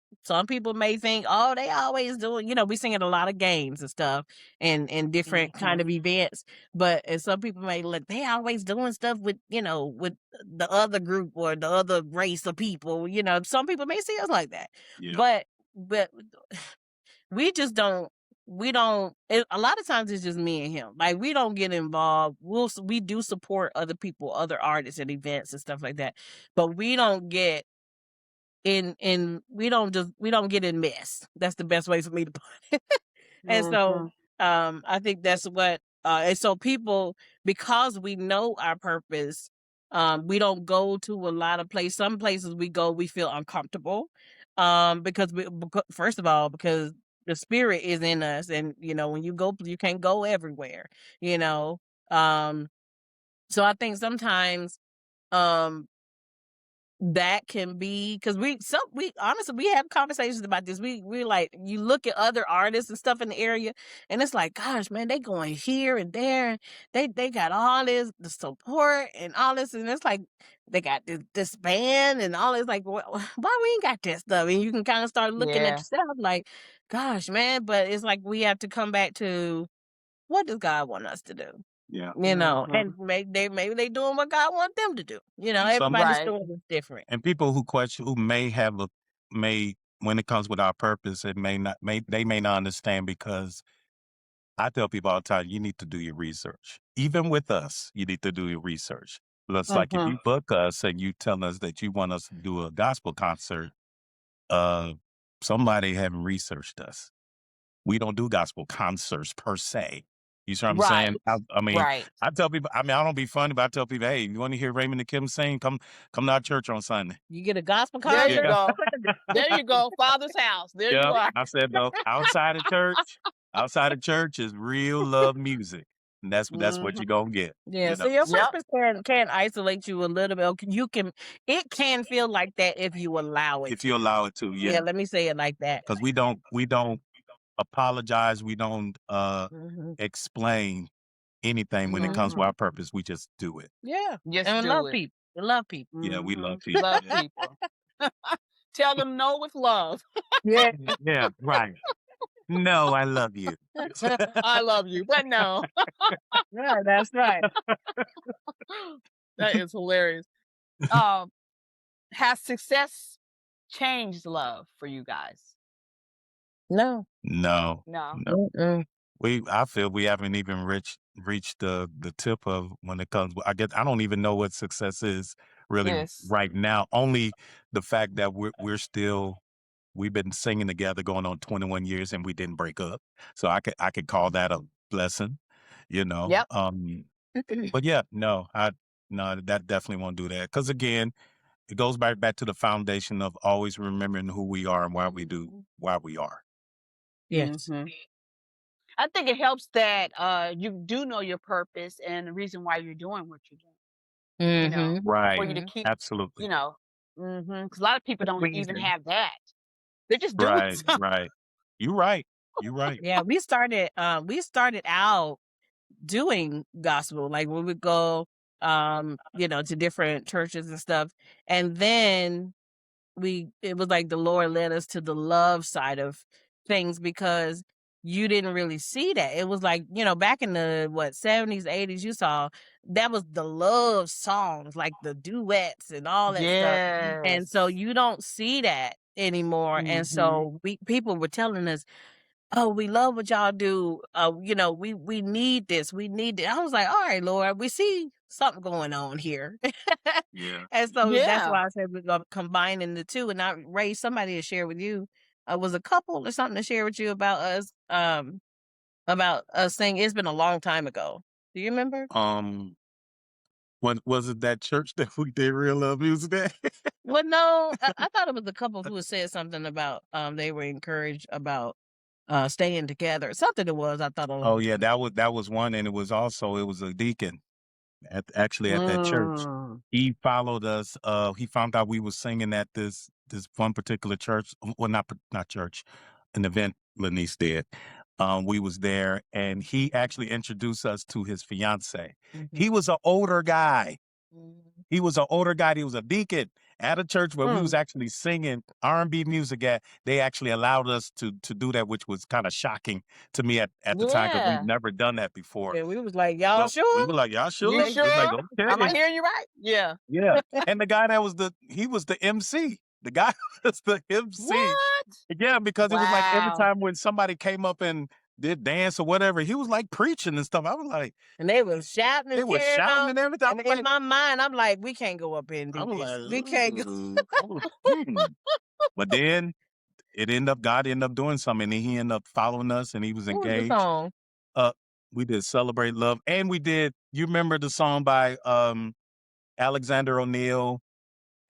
may think, oh, they always doing, we singing a lot of games and stuff and different kind of events. But and some people may look, they always doing stuff with the other group or the other race of people. Some people may see us like that. Yeah. But we just don't. A lot of times it's just me and him. Like we don't get involved. We do support other people, other artists and events and stuff like that. But we don't get we don't get in mess. That's the best way for me to put it. And so I think that's what And so people, because we know our purpose, we don't go to a lot of places. Some places we go, we feel uncomfortable, because first of all, because the spirit is in us, and when you go, you can't go everywhere. You know, so I think sometimes, that can be because we honestly we have conversations about this. We like, you look at other artists and stuff in the area, and it's like, gosh, man, they going here and there, and they got all this, the support and all this, and it's like they got this band and all this. Like, why we ain't got that stuff? And you can kind of start looking at Yeah. yourself like, gosh, man. But it's like we have to come back to, what does God want us to do? Yeah. And maybe they doing what God want them to do. Everybody's Right. story is different. And people who question, who may have when it comes with our purpose, they may not understand, because I tell people all the time, you need to do your research. Even with us, you need to do your research. It's like if you book us and you tell us that you want us to do a gospel concert, somebody haven't researched us. We don't do gospel concerts per se. You see what I'm saying? I mean, Right. I tell people, I don't be funny, but I tell people, hey, you want to hear Raymond Kim sing? Come to our church on Sunday. You get a gospel There concert. you go. There you go. Father's house. There you are. I said, no, outside of church is real love music. And that's what you're going to get. Yeah, so your purpose can isolate you a little bit. It can feel like that if you allow it. If you allow it to, yeah. Yeah, let me say it like that. Because we don't apologize. We don't explain anything when it comes to our purpose. We just do it. Yeah. Just And we do love it. people. We love people. Yeah, we love people. Love Yeah. people. Tell them no with love. Yeah. Yeah, right. No, I love you. I love you, but no. Yeah, that's right. That is hilarious. Has success changed love for you guys? No. No. Mm-mm. I feel we haven't even reached the tip of when it comes. I don't even know what success is really right now. Only the fact that we've been singing together going on 21 years and we didn't break up. So I could call that a blessing, Yep. But yeah, that definitely won't do that. Because again, it goes back to the foundation of always remembering who we are and why we are. Yes. I think it helps that you do know your purpose and the reason why you're doing what you're doing. Right. For you to keep, Absolutely. because a lot of people don't even have that. They're just doing something. Right. You're right. Yeah, we started out doing gospel, like when we go to different churches and stuff, and then it was like the Lord led us to the love side of things, because you didn't really see that. It was like, back in the 70s, 80s, you saw that was the love songs, like the duets and all that stuff. And so you don't see that anymore. And so people were telling us, oh, we love what y'all do. We need this. We need it. I was like, all right, Lord, we see something going on here. Yeah. And so that's why I said we're going to combine the two. And Ray, somebody to share with you, was a couple or something to share with you about us saying it's been a long time ago. Do you remember? When was it that church that we did real love music at? Well, no, I thought it was a couple who had said something about they were encouraged about staying together. Something it was, I thought. Oh yeah, that was one, and it was a deacon at that church. He followed us. He found out we were singing at this one particular church. Well, not church, an event Lanice did. We was there, and he actually introduced us to his fiance. He was an older guy. He was a deacon at a church where we was actually singing R&B music at. They actually allowed us to do that, which was kind of shocking to me at the time, because we've never done that before. Yeah, we was like, y'all sure? We were like, y'all sure? You sure? Like, okay. Am I hearing you right? Yeah. Yeah. And the guy he was the MC. The guy was the MC. What? Yeah, because it was like every Wow. time when somebody came up and did dance or whatever, he was like preaching and stuff. I was like, and they was shouting and they were shouting and everything. And in my mind, I'm like, we can't go up here and do I'm this. like, We can't go. But then God ended up doing something, and he ended up following us, and he was What was the engaged. song? We did Celebrate Love, and we did. You remember the song by Alexander O'Neal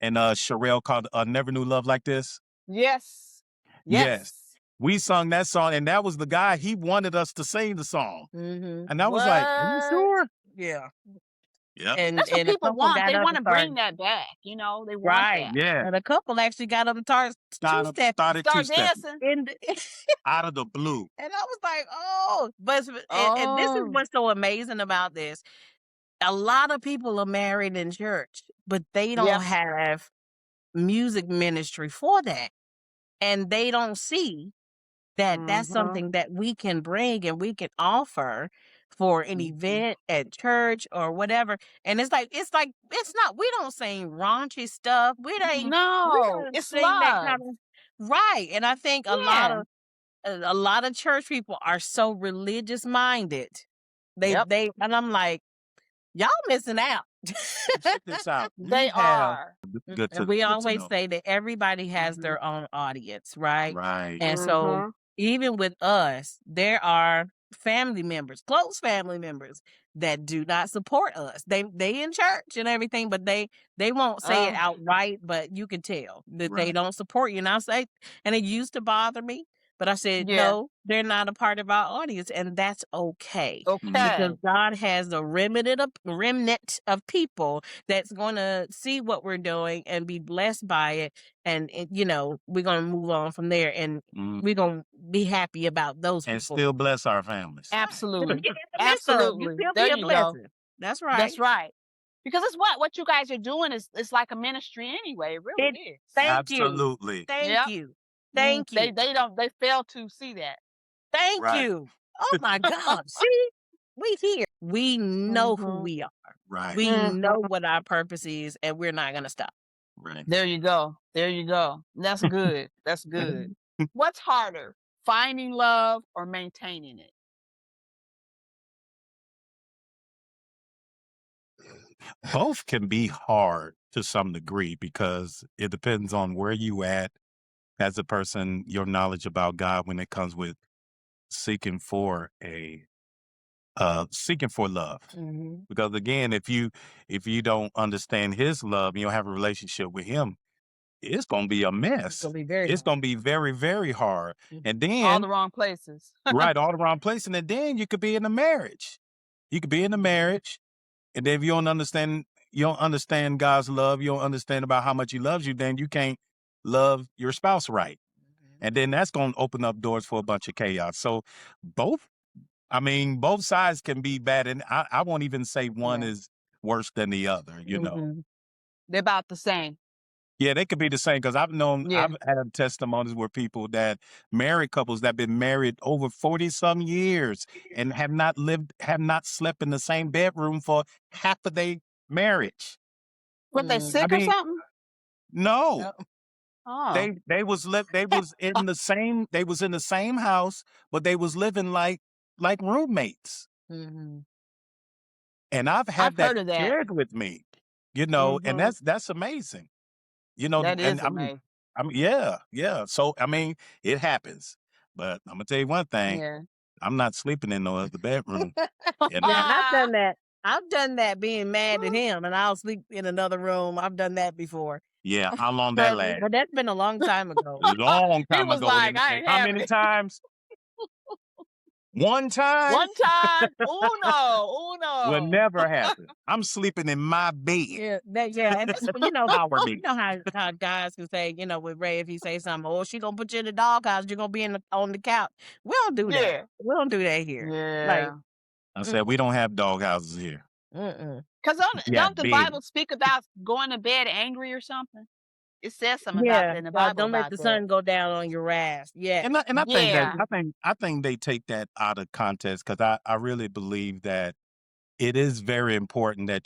and Sherelle called "Never Knew Love Like This"? Yes. Yes, Yes. we sung that song, and that was the guy. He wanted us to sing the song, and I was like, "Are you What? sure?" Yeah. Yep. That's what And a people couple want. got They up want and to started bring that back. You know, they want right. that. Yeah. And a couple actually got up and started two-step Started Start two-stepping dancing. in the out of the blue. and I was like, oh, but and this is Oh, what's so amazing about this. A lot of people are married in church, but they don't yep. have music ministry for that. And they don't see that that's Mm-hmm. something that we can bring and we can offer for an event at church or whatever. And it's not, we don't sing raunchy stuff. We No, don't it's sing that love. kind of right. And I think Yeah. a lot of church people are so religious minded. Yep. And I'm like, y'all missing out. Check this out. They are. Good And to we good to always know. say that everybody has Mhm. their own audience, right? Right. And so Mhm. even with us, there are family members, close family members that do not support us. They in church and everything, but they won't say it outright, but you can tell that they Right. don't support you. And I say, and it used to bother me, but I said, Yeah. no, they're not a part of our audience, and that's okay. Because Okay. God has a remnant of people that's going to see what we're doing and be blessed by it. And we're going to move on from there. And Mm. we're going to be happy about those And people. still bless our families. Absolutely. In the midst of, you Absolutely. still There be a you go. blessing. That's right. That's right. Because it's what you guys are doing is it's like a ministry anyway. It really is. Thank you. Absolutely. Thank Yep. you. Thank you. They fail to see that. Thank Right. you. Oh my God. See, we here. We know who Mhm. we are. Right. We Mhm. know what our purpose is, and we're not going to stop. Right. There you go. There you go. That's good. That's good. What's harder, finding love or maintaining it? Both can be hard to some degree because it depends on where you at as a person, your knowledge about God when it comes with seeking for love. Mhm. Because again, if you don't understand his love, you don't have a relationship with him, it's gonna be a It's mess. going to be very It's gonna be very, very hard. Mhm. And All then the wrong places. right, all the wrong place. And then you could be in a marriage. You could be in a marriage, and then if you don't understand God's love, you don't understand about how much he loves you, then you can't love your spouse right. And then that's gonna open up doors for a bunch of chaos. So both both sides can be bad. And I won't even say one Yeah. is worse than the other, you know. Mhm. They're about the same. Yeah, they could be the same because Yeah. I've had testimonies where people that married couples that been married over 40 some years and have not slept in the same bedroom for half of their marriage. What, they Mm. I sick or mean, something? no, Oh. they was in the same house, but they was living like roommates. Mhm. And I've I've had that heard of that. shared with me, you know, and Mhm. that's amazing. You know, That and is amazing. yeah. So it happens. But I'm gonna tell you one thing: Yeah. I'm not sleeping in no other bedroom. You Yeah, know, and I've done that being mad at him, and I'll sleep in another room. I've done that before. yeah. How long that lasts? But that's been a long time ago. Long He time was ago. like, And I ain't how having many it. times? One time One time, will uno. never happen. I'm sleeping in my bed. And that's Power you me. know how guys can say, with Ray, if he say something, oh, she gonna put you in the doghouse, you're gonna be on the couch. We don't do that. Yeah. We don't do that here. Like, Yeah. I said we don't have dog houses here. mm-mm. Because We don't have the beds. Bible speak about going to bed angry or something? It says something about Yeah, that in the Bible don't let about the that. sun go down on your wrath. Yeah. And I think that Yeah. I think they take that out of context because I really believe that it is very important that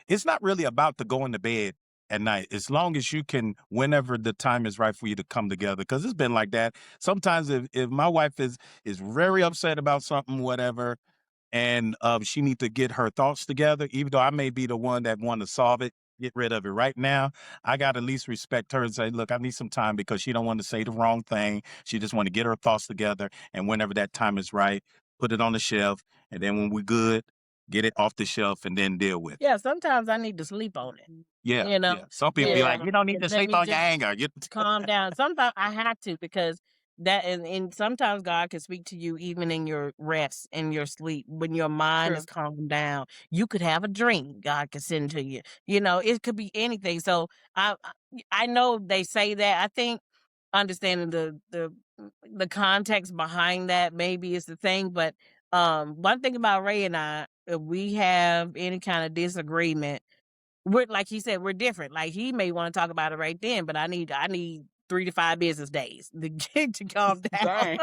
it's not really about the going to bed at night as long as you can whenever the time is right for you to come together because it's been like that sometimes if my wife is very upset about something whatever and she need to get her thoughts together even though I may be the one that want to solve it get rid of it right now I got to at least respect her and say look I need some time because she don't want to say the wrong thing she just want to get her thoughts together and whenever that time is right put it on the shelf, and then when we're good, get it off the shelf and then deal with it. Yeah, sometimes I need to sleep on it. Yeah, You know, yeah. Some people be like, Yeah. you don't need to let sleep me on your just anger. calm down. Sometimes I have to, because that, and sometimes God can speak to you even in your rest, in your sleep, when your mind True. is calmed down. You could have a dream God could send to you. You know, it could be anything. So I know they say that. I think understanding the context behind that maybe is the thing. But one thing about Ray and I, if we have any kind of disagreement, we're, like he said, we're different. Like, he may want to talk about it right then, but I need 3 to 5 business days to get to calm down. Dang.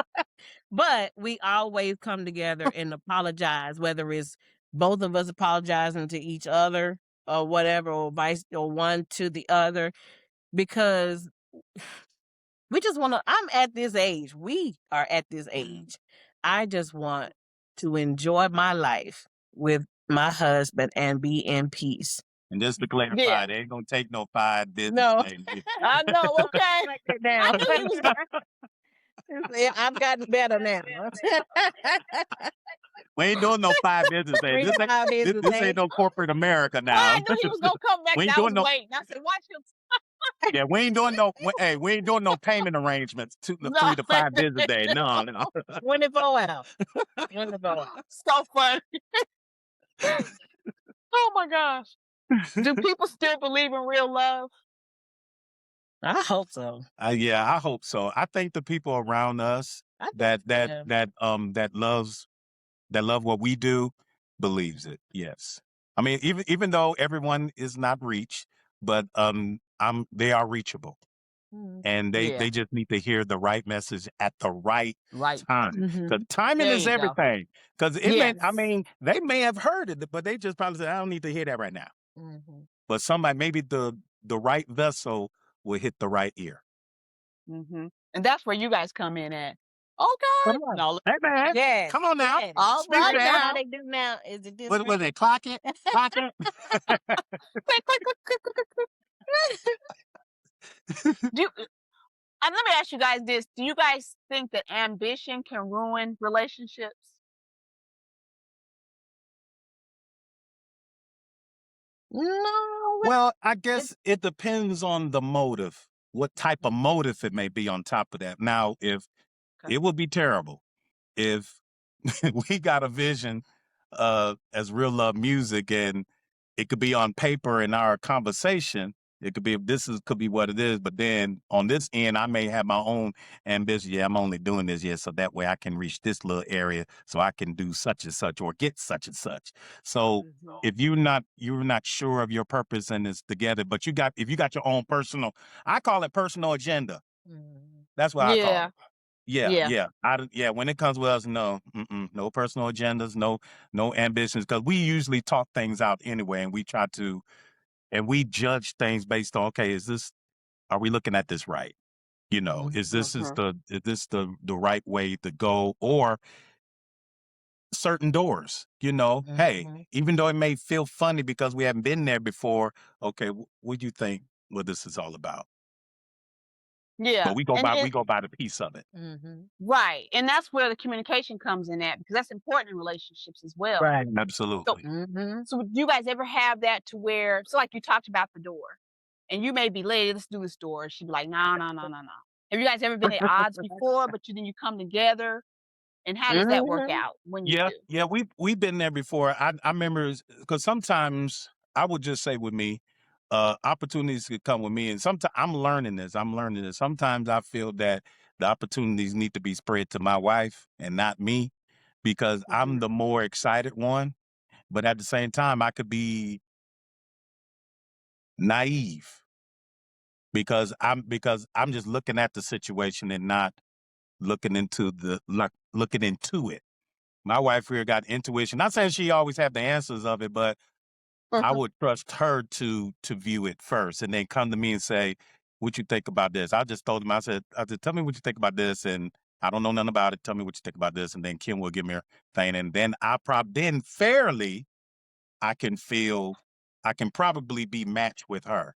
But we always come together and apologize, whether it's both of us apologizing to each other or whatever, or one to the other, because we just want to. I'm at this age. We are at this age. I just want to enjoy my life with my husband and be in peace. And just to clarify, Yeah. they ain't gonna take no 5 business No. days. I know, okay. Write that down. I knew he was Yeah, I've gotten better now. We ain't doing no 5 business days. 3 to 5 business This days. ain't no corporate America Well, I now. knew he was gonna come back. We ain't I doing was no. waiting. I said, watch him. Yeah, we ain't doing no. Hey, we ain't doing no payment arrangements. 3 No. to 5 business days. No. 24 hours. 24 hours. So funny. Oh my gosh. Do people still believe in real love? I hope so. Yeah, I hope so. I think the people around us I think that so. that love what we do believes it. Yes. I mean, even though everyone is not reached, but they are reachable. And Yeah. they just need to hear the right message at the right Right. time. Mhm. Because timing There is you go. everything. Because Yes. they may have heard it, but they just probably said, I don't need to hear that right now. Mhm. But somebody, maybe the right vessel will hit the right ear. And that's where you guys come in at. Okay. Come on. No. Hey, man. Yes. Come on now. Yes. All Speak right that. How now. they do now? Is it this? What was it? Clock it? Clock it? Click, click, click, click, click, click. And let me ask you guys this. Do you guys think that ambition can ruin relationships? No. Well, I guess it depends on the motive, what type of motive it may be on top of that. Now, if Okay. it would be terrible if we got a vision as real love music and it could be on paper in our conversation. It could be could be what it is, but then on this end, I may have my own ambition. Yeah, I'm only doing this, so that way I can reach this little area, so I can do such and such or get such and such. So if you're not sure of your purpose and it's together, but if you got your own personal, I call it personal agenda. That's what I call Yeah. it. Yeah. When it comes with us, no personal agendas, no ambitions, because we usually talk things out anyway, and we judge things based on, okay, are we looking at this right? Is this the right way to go, or certain doors? Hey, even though it may feel funny because we haven't been there before, okay, what do you think? What this is all about? Yeah. But we go by the piece of it. Right. And that's where the communication comes in at, because that's important in relationships as well. Right. Absolutely. So do you guys ever have that to where, so like you talked about the door, and you may be lady, let's do this door. She'd be like, no. Have you guys ever been at odds before, but then you come together? And how does that work out when you do? Yeah, we've been there before. I remember, because sometimes I would just say with me, opportunities could come with me, and sometimes I'm learning this. Sometimes I feel that the opportunities need to be spread to my wife and not me, because I'm the more excited one. But at the same time, I could be naive because I'm just looking at the situation and not looking into it. My wife here got intuition. Not saying she always have the answers of it, but I would trust her to view it first and then come to me and say, what you think about this? I just told him, I said, tell me what you think about this. And I don't know nothing about it. Tell me what you think about this. And then Kim will give me her thing. And then fairly, I can probably be matched with her.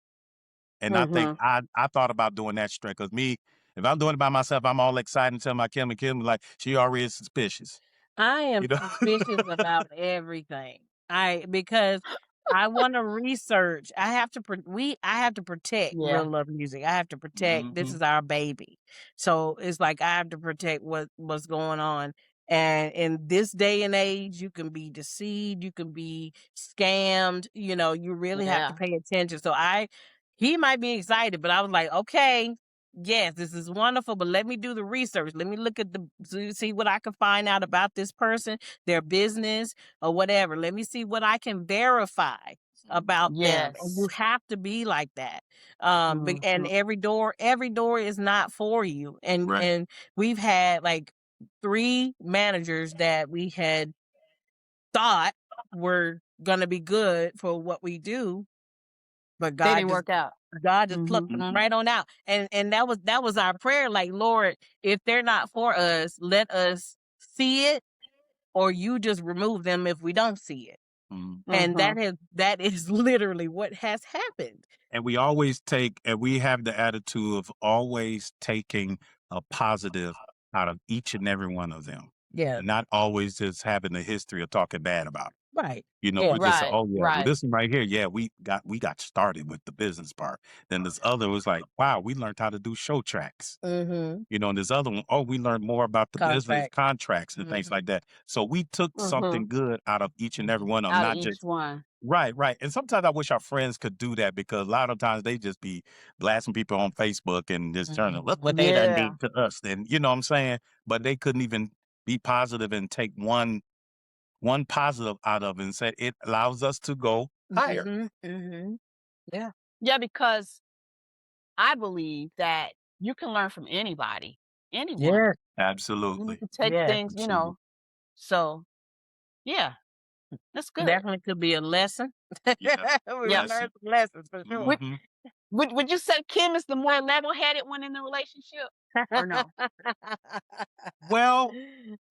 And I think I thought about doing that straight, because if I'm doing it by myself, I'm all excited and tell my Kim, and Kim like, she already is suspicious. I am You know? suspicious about everything. Because I want to research. I have to protect Yeah. Real Love Music. I have to protect. This Mhm. is our baby. So it's like I have to protect what's going on. And in this day and age, you can be deceived, you can be scammed. You really have to Yeah. pay attention. So he might be excited, but I was like, okay, yes, this is wonderful, but let me do the research. Let me look at see what I can find out about this person, their business, or whatever. Let me see what I can verify about them. And you Yes. have to be like that. And Mhm. every door is not for you. And Right. and we've had like 3 managers that we had thought were gonna be good for what we do, but They didn't work out. God just plucked Mhm. them Mhm. right on out. And that was our prayer. Like, Lord, if they're not for us, let us see it, or you just remove them if we don't see it. Mhm. And Mhm. that is literally what has happened. And we have the attitude of always taking a positive out of each and every one of them. Yeah. Not always just having a history of talking bad about it. Right. We just say, Right. "Oh yeah, well Right. this one right here, yeah, we got started with the business part." Then this other was like, "Wow, we learned how to do show tracks." Mm-hmm. And this other one, "Oh, we learned more about the business Contract. contracts and things like that." So we took something Mhm. good out of each and every one of them, Out of not each just one. right, right. And sometimes I wish our friends could do that because a lot of times they just be blasting people on Facebook and just turning, "Look what they done Yeah. did to us." Then you know what I'm saying? But they couldn't even be positive and take one positive out of it and say it allows us to go higher. Mm-hmm. Mm-hmm. Yeah. Yeah, because I believe that you can learn from anybody, anyone. Yes. You need Absolutely. to take Yes. things, Absolutely. so yeah, that's good. Definitely could be a lesson. Yeah. We Yeah. Lesson. learned some lessons for sure. Would Hmm. would you say Kim is the more level-headed one in the relationship or no? Well,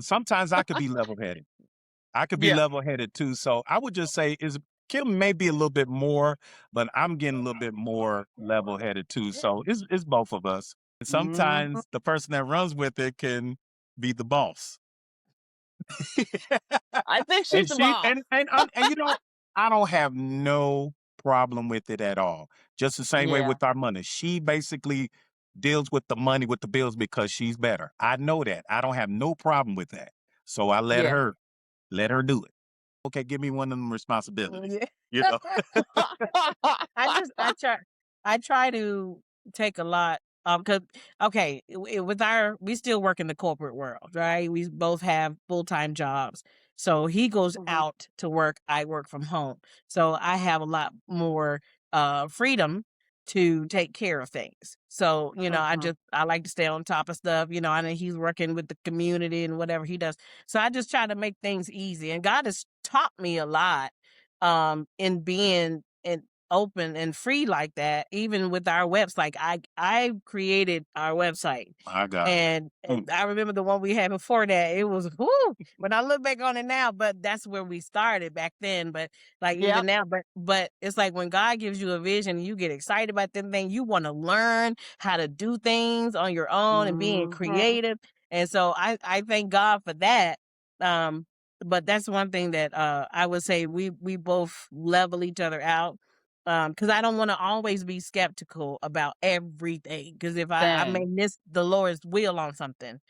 sometimes I could be level headed. I could be Yeah. level headed too. So I would just say is Kim may be a little bit more, but I'm getting a little bit more level headed too. So it's both of us. And Mhm. sometimes the person that runs with it can be the boss. I think she's and the she boss. and I don't have no problem with it at all. Just the same way Yeah. with our money. She basically deals with the money with the bills because she's better. I know that. I don't have no problem with that. So I let Yeah. her do it. Okay, give me one of them responsibilities. Yeah. You know. I try to take a lot, cause okay, we still work in the corporate world, right? We both have full-time jobs. So he goes Mhm. out to work, I work from home. So I have a lot more freedom to take care of things. So, Mhm. I like to stay on top of stuff. I know he's working with the community and whatever he does. So I just try to make things easy. And God has taught me a lot in being open and free like that, even with our website. Like I created our website, My God. and I remember the one we had before that. It was whoo, when I look back on it now, but that's where we started back then. But like Yep. even now, but it's like when God gives you a vision, you get excited about that thing. You want to learn how to do things on your own and being Mhm. creative. And so I thank God for that. But that's one thing that I would say we both level each other out. Because I don't want to always be skeptical about everything. Because if I may Same. miss the Lord's will on something,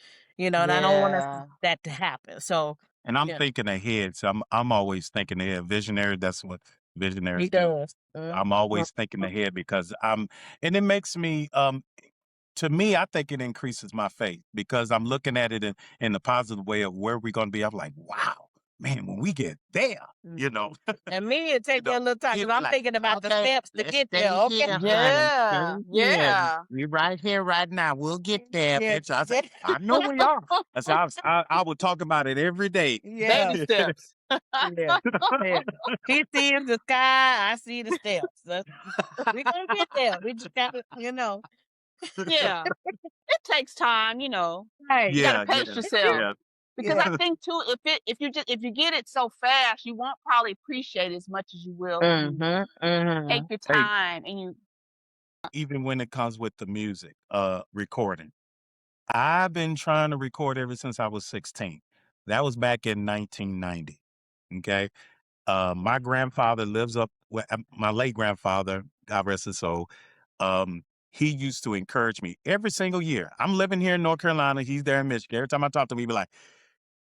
and I don't want Yeah. that to happen. So And I'm yeah, thinking ahead. So I'm always thinking ahead. Visionary, that's what he visionaries do. does. I'm always thinking ahead because and it makes me to me, I think it increases my faith because I'm looking at it in the positive way of where we're going to be. I'm like, wow, man, when we get there, you know, And me, it take me a little time you because I'm like, thinking about the okay, steps to let's get there. stay Okay. here, honey. Yeah. Stay here. Yeah. We right here, right now. We'll get there, Yeah. bitch. I said, I know we are. I said, I would talk about it every day. Yeah. Baby steps. Yeah. Yeah. He sees the sky, I see the steps. We gonna get there. We just gotta, Yeah. It takes time, Right. You gotta Yeah, pace yeah, yourself. yeah. Because Yeah. I think too, if you get it so fast, you won't probably appreciate it as much as you will if you Mm-hmm. take Mm-hmm. your Hey, time and you even when it comes with the music, recording. I've been trying to record ever since I was 16. That was back in 1990. Okay. My grandfather lives up, my late grandfather, God rest his soul. He used to encourage me every single year. I'm living here in North Carolina. He's there in Michigan. Every time I talk to him, he be like,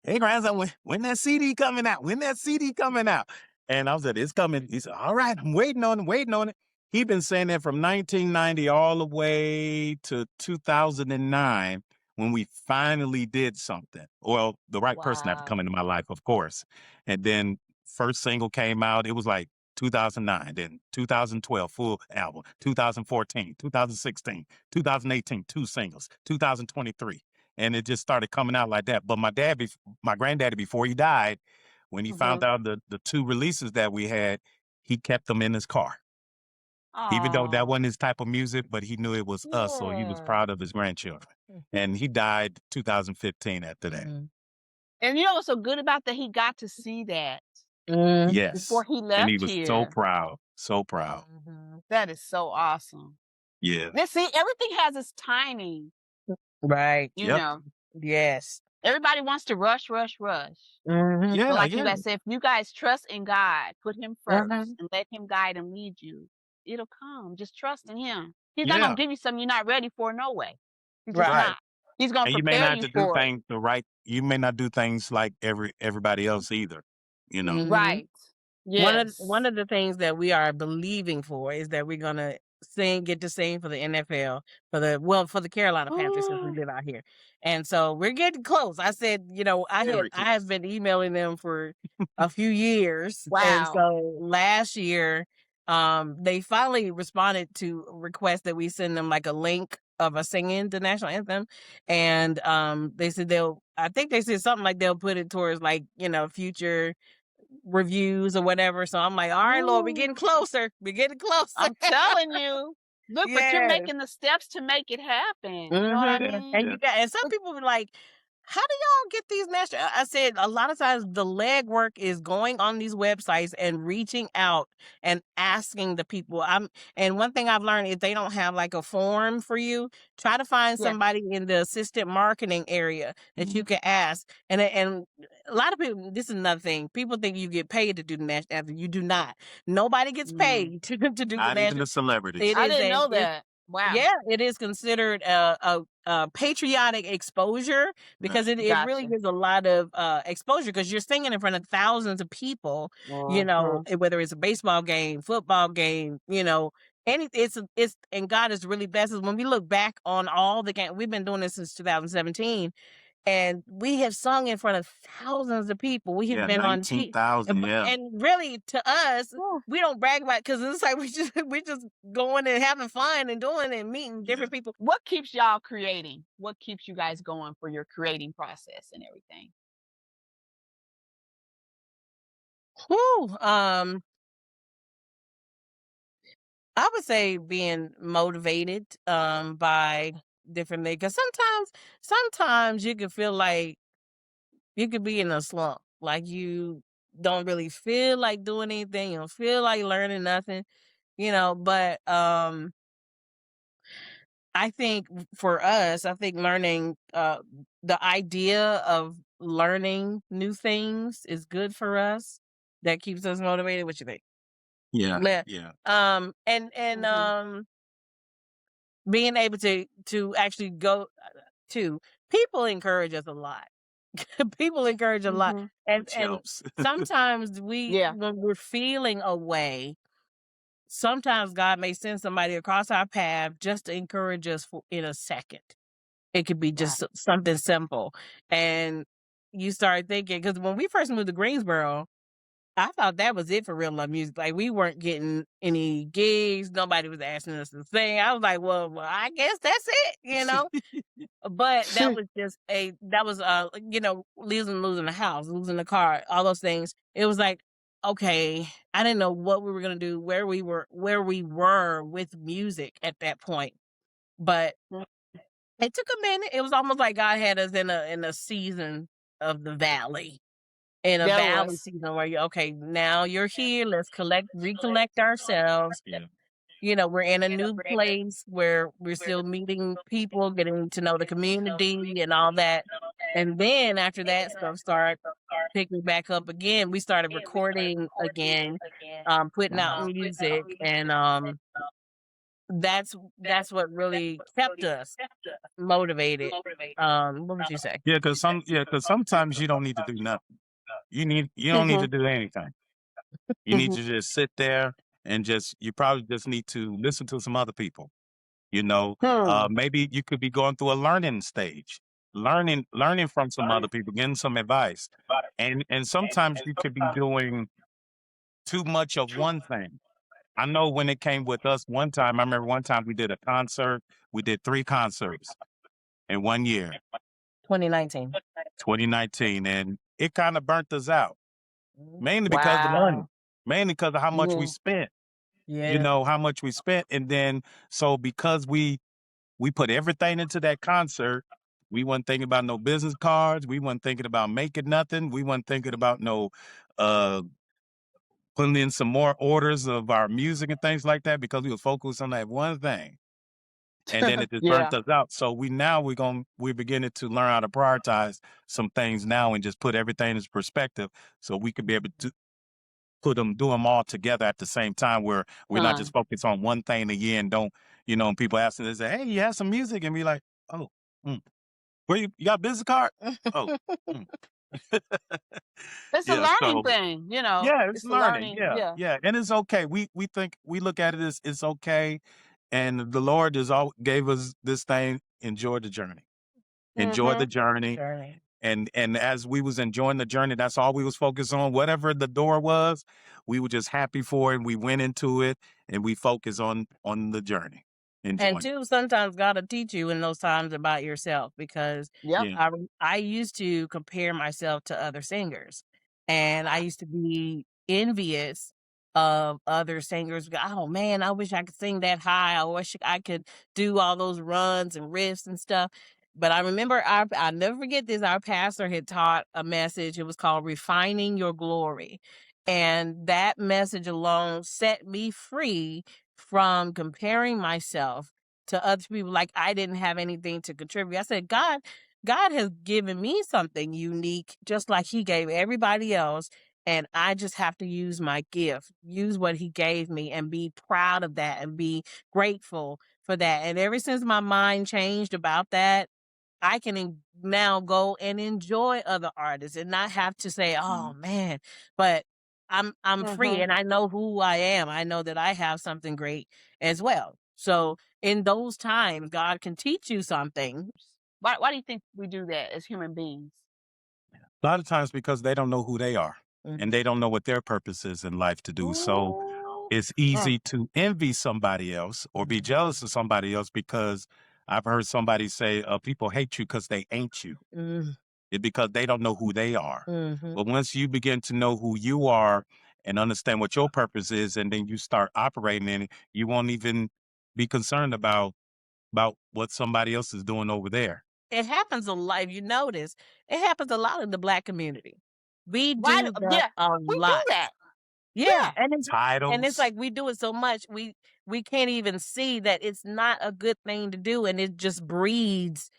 "Hey, grandson, when that CD coming out? When that CD coming out?" And I was like, "It's coming." He said, "All right, I'm waiting on it, waiting on it." He been saying that from 1990 all the way to 2009 when we finally did something. Well, the right person had to come Wow. into my life, of course. And then first single came out. It was like 2009, then 2012, full album, 2014, 2016, 2018, two singles, 2023. And it just started coming out like that. But my granddaddy, before he died, when he found Mm-hmm. out the two releases that we had, he kept them in his car. Even though that Oh, wasn't his type of music, but he knew it was us, so he was yeah. proud of his grandchildren. And he died 2015 after that. Mhm. And you know what's so good about that? He got to see that Mhm. Yes. before he And he left was so here. proud. So proud. That is so awesome. Yeah. Let's see, everything has its timing, Right. you Yep. know. Yes. Everybody wants to rush, rush, rush. Mhm. But Yeah, like you yeah. guys said, if you guys trust in God, put him first Mhm. and let him guide and lead you, it'll come. Just trust in him. He's not Yeah. gonna give you something you're not ready for, no way. He's just Right. Right. not. He's gonna And you may prepare not you have to do for it. things you may not do things like everybody else either, you know. Mhm. Right. One Yes. of the things that we are believing for is that we're gonna get to sing for the NFL for the Carolina Panthers since we live out here, and so we're getting close. I said, Very I have close. been emailing them for a few years, and Wow. so last year, they finally responded to request that we send them like a link of us singing the national anthem, and they said I think they said something like they'll put it towards like future reviews or whatever. So I'm like, all right, Lord, we're getting Ooh, closer. We're getting closer. I'm telling you. Look, but you're Yes. making the steps to make it happen. You know what I Mhm. Yeah, mean? And some people were like, how do y'all get these national? I said a lot of times the legwork is going on these websites and reaching out and asking the people. And one thing I've learned, if they don't have like a form for you, try to find Yeah. somebody in the assistant marketing area that you can ask. And a lot of people, this is another thing. People think you get paid to do the national anthem. You do not. Nobody gets Mm. paid to do the not even national. the celebrities. It I is didn't know it's that. Wow. yeah, it is considered a patriotic exposure because Right. it really Gotcha. gives a lot of exposure because you're singing in front of thousands of people, Mhm. whether it's a baseball game, football game, it's and God has really blessed us. When we look back on all the game, we've been doing this since 2017. And we have sung in front of thousands of people. We have Yeah, been on 19,000. Yeah. and really to us, Whew. we don't brag about because it's like we're just going and having fun and doing and meeting different people. What keeps y'all creating? What keeps you guys going for your creating process and everything? Whew, I would say being motivated by different things because sometimes you can feel like you could be in a slump, like you don't really feel like doing anything, you don't feel like learning nothing, but I think for us, I think learning the idea of learning new things is good for us. That keeps us motivated. What you think? Yeah. Yeah. Yeah. And Mhm. being able to actually go to people encourage us a lot. People encourage a lot, Mhm. Which and helps. sometimes Yeah. when we're feeling a way, sometimes God may send somebody across our path just to encourage us in a second. It could be Wow. just something simple. And you start thinking, because when we first moved to Greensboro, I thought that was it for real love music. Like we weren't getting any gigs. Nobody was asking us to sing. I was like, well, I guess that's it. But that was just losing the house, losing the car, all those things. It was like, okay, I didn't know what we were gonna do, where we were with music at that point. But Mm. it took a minute. It was almost like God had us in a season of the valley. In a There valley was. season where now you're here, let's recollect ourselves. Yeah. we're in a new place where we're still meeting people, getting to know the community and all that. And then after that stuff started picking back up again, we started recording again, putting out Wow. music, and that's what really kept us motivated. What would you say? Yeah, because sometimes you don't need to do nothing. You don't need to do anything. You need to just sit there and you probably just need to listen to some other people. Maybe you could be going through a learning stage, learning from some other people, getting some advice. And sometimes you could be doing too much of one thing. I know when it came with us one time, I remember one time we did a concert. We did 3 concerts in 1 year, 2019. 2019, and it kind of burnt us out, mainly because of the money, Wow. mainly because of how much we spent. Yeah. How much we spent, and then so because we put everything into that concert, we weren't thinking about no business cards, we weren't thinking about making nothing, we weren't thinking about no uh putting in some more orders of our music and things like that because we were focused on that one thing. And then it just Yeah. burnt us out. So we're beginning to learn how to prioritize some things now and just put everything in perspective so we could be able to do them all together at the same time where we're not just focused on one thing a year and don't, and people ask us, they say, hey, you have some music? And be like, oh, where you got a business card? Oh, It's a yeah. learning So thing, yeah, it's It's a learning. learning. Yeah, Yeah. yeah. And it's okay. We look at it as it's okay. And the Lord gave us this thing, enjoy the journey. Enjoy the journey. Journey. And as we was enjoying the journey, that's all we was focused on. Whatever the door was, we were just happy for it. And we went into it and we focused on the journey. And Enjoying it. two, sometimes God will teach you in those times about yourself because Yep. Yeah. I used to compare myself to other singers, and I used to be envious of other singers. Oh man, I wish I could sing that high. I wish I could do all those runs and riffs and stuff. But I remember I'll never forget this. Our pastor had taught a message. It was called Refining Your Glory. And that message alone set me free from comparing myself to other people like I didn't have anything to contribute. I said, God has given me something unique, just like he gave everybody else. And I just have to use my gift, use what he gave me and be proud of that and be grateful for that. And ever since my mind changed about that, I can now go and enjoy other artists and not have to say, "Oh man," but I'm free and I know who I am. I know that I have something great as well. So in those times, God can teach you something. Why do you think we do that as human beings? A lot of times because they don't know who they are Mhm. and they don't know what their purpose is in life to do. So Ooh. it's easy to envy somebody else or be jealous of somebody else because I've heard somebody say, people hate you because they ain't you. Mm, It's because they don't know who they are. mhm. But once you begin to know who you are and understand what your purpose is, and then you start operating in it, you won't even be concerned about what somebody else is doing over there. It happens a lot. If you notice, it happens a lot in the Black community. We Why? do that Yeah, a we do lot. that. Yeah, Yeah. and it's Titles. like we do it so much we can't even see that it's not a good thing to do, and it just breeds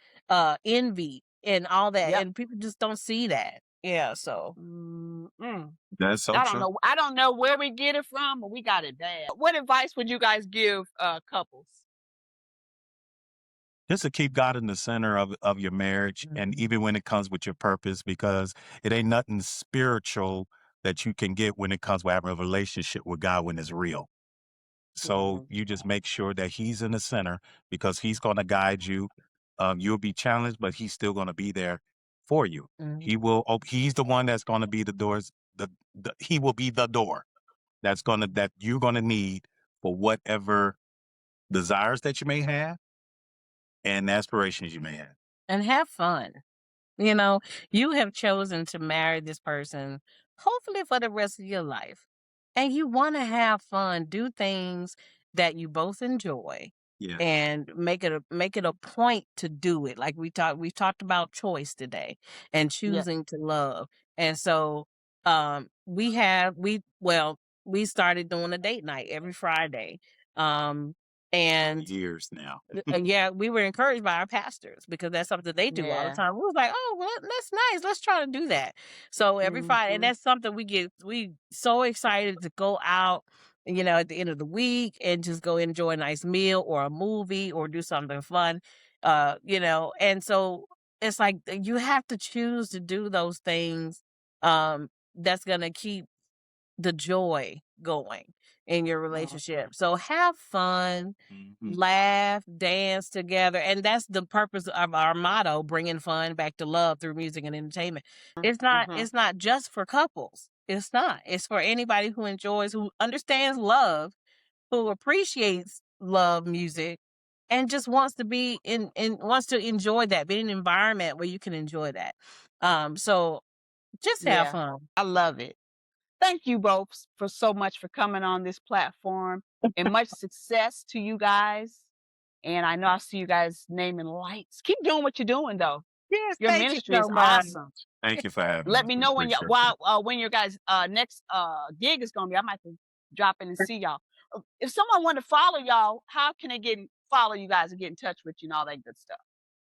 envy and all that, Yep. and people just don't see that. Yeah, so That's so I don't true. know. I don't know where we get it from, but we got it bad. What advice would you guys give couples? Just to keep God in the center of your marriage, and even when it comes with your purpose, because it ain't nothing spiritual that you can get when it comes with having a relationship with God when it's real. So you just make sure that he's in the center because he's going to guide you. You'll be challenged, but he's still going to be there for you. He's the one that's going to be the doors. He will be the door that you're going to need for whatever desires that you may have and aspirations you may have. and have fun. You have chosen to marry this person, hopefully for the rest of your life. And you want to have fun, do things that you both enjoy Yeah. and make it a point to do it. Like we've talked about choice today and choosing to love. And so we started doing a date night every Friday. And Years now. yeah, we were encouraged by our pastors because that's something they do all the Yeah. time. We was like, oh, well, that's nice. Let's try to do that. So every Friday, and Mhm. that's something we so excited to go out, at the end of the week and just go enjoy a nice meal or a movie or do something fun, and so it's like you have to choose to do those things, that's going to keep the joy going in your relationship. So have fun, Mhm. laugh, dance together. And that's the purpose of our motto, bringing fun back to love through music and entertainment. Mhm. It's not just for couples. It's not. It's for anybody who enjoys, who understands love, who appreciates love music and just wants to be wants to enjoy that, be in an environment where you can enjoy that. So just have Yeah. fun. I love it. Thank you both for so much for coming on this platform, and much success to you guys. And I know I see you guys naming lights. Keep doing what you're doing though. Yes, Your thank you ministry is so much. awesome. Thank you for having Let us. me We know appreciate it. when your guys next gig is gonna be. I might have to drop in and see y'all. If someone want to follow y'all, how can they follow you guys and get in touch with you and all that good stuff?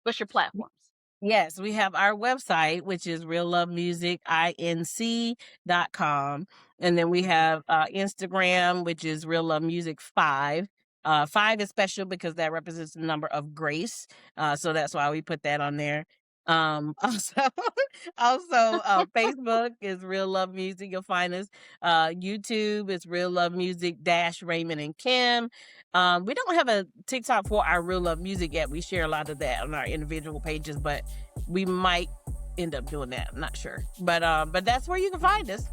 What's your platforms? Yes, we have our website, which is reallovemusicinc.com. And then we have Instagram, which is Real Love Music 5. 5 is special because that represents the number of grace. So that's why we put that on there. Also, Facebook is Real Love Music. You'll find us. YouTube is Real Love Music - Raymond and Kim. We don't have a TikTok for our Real Love Music yet. We share a lot of that on our individual pages, but we might end up doing that. I'm not sure. But that's where you can find us.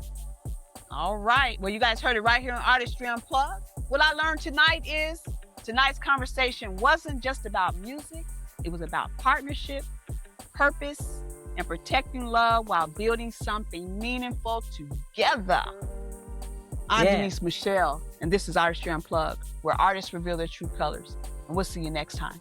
All right. Well, you guys heard it right here on Artistry Unplugged. What I learned tonight is tonight's conversation wasn't just about music. It was about partnership, purpose, and protecting love while building something meaningful together. I'm Yeah. Denise Michelle, and this is Artistry Unplugged, where artists reveal their true colors. And we'll see you next time.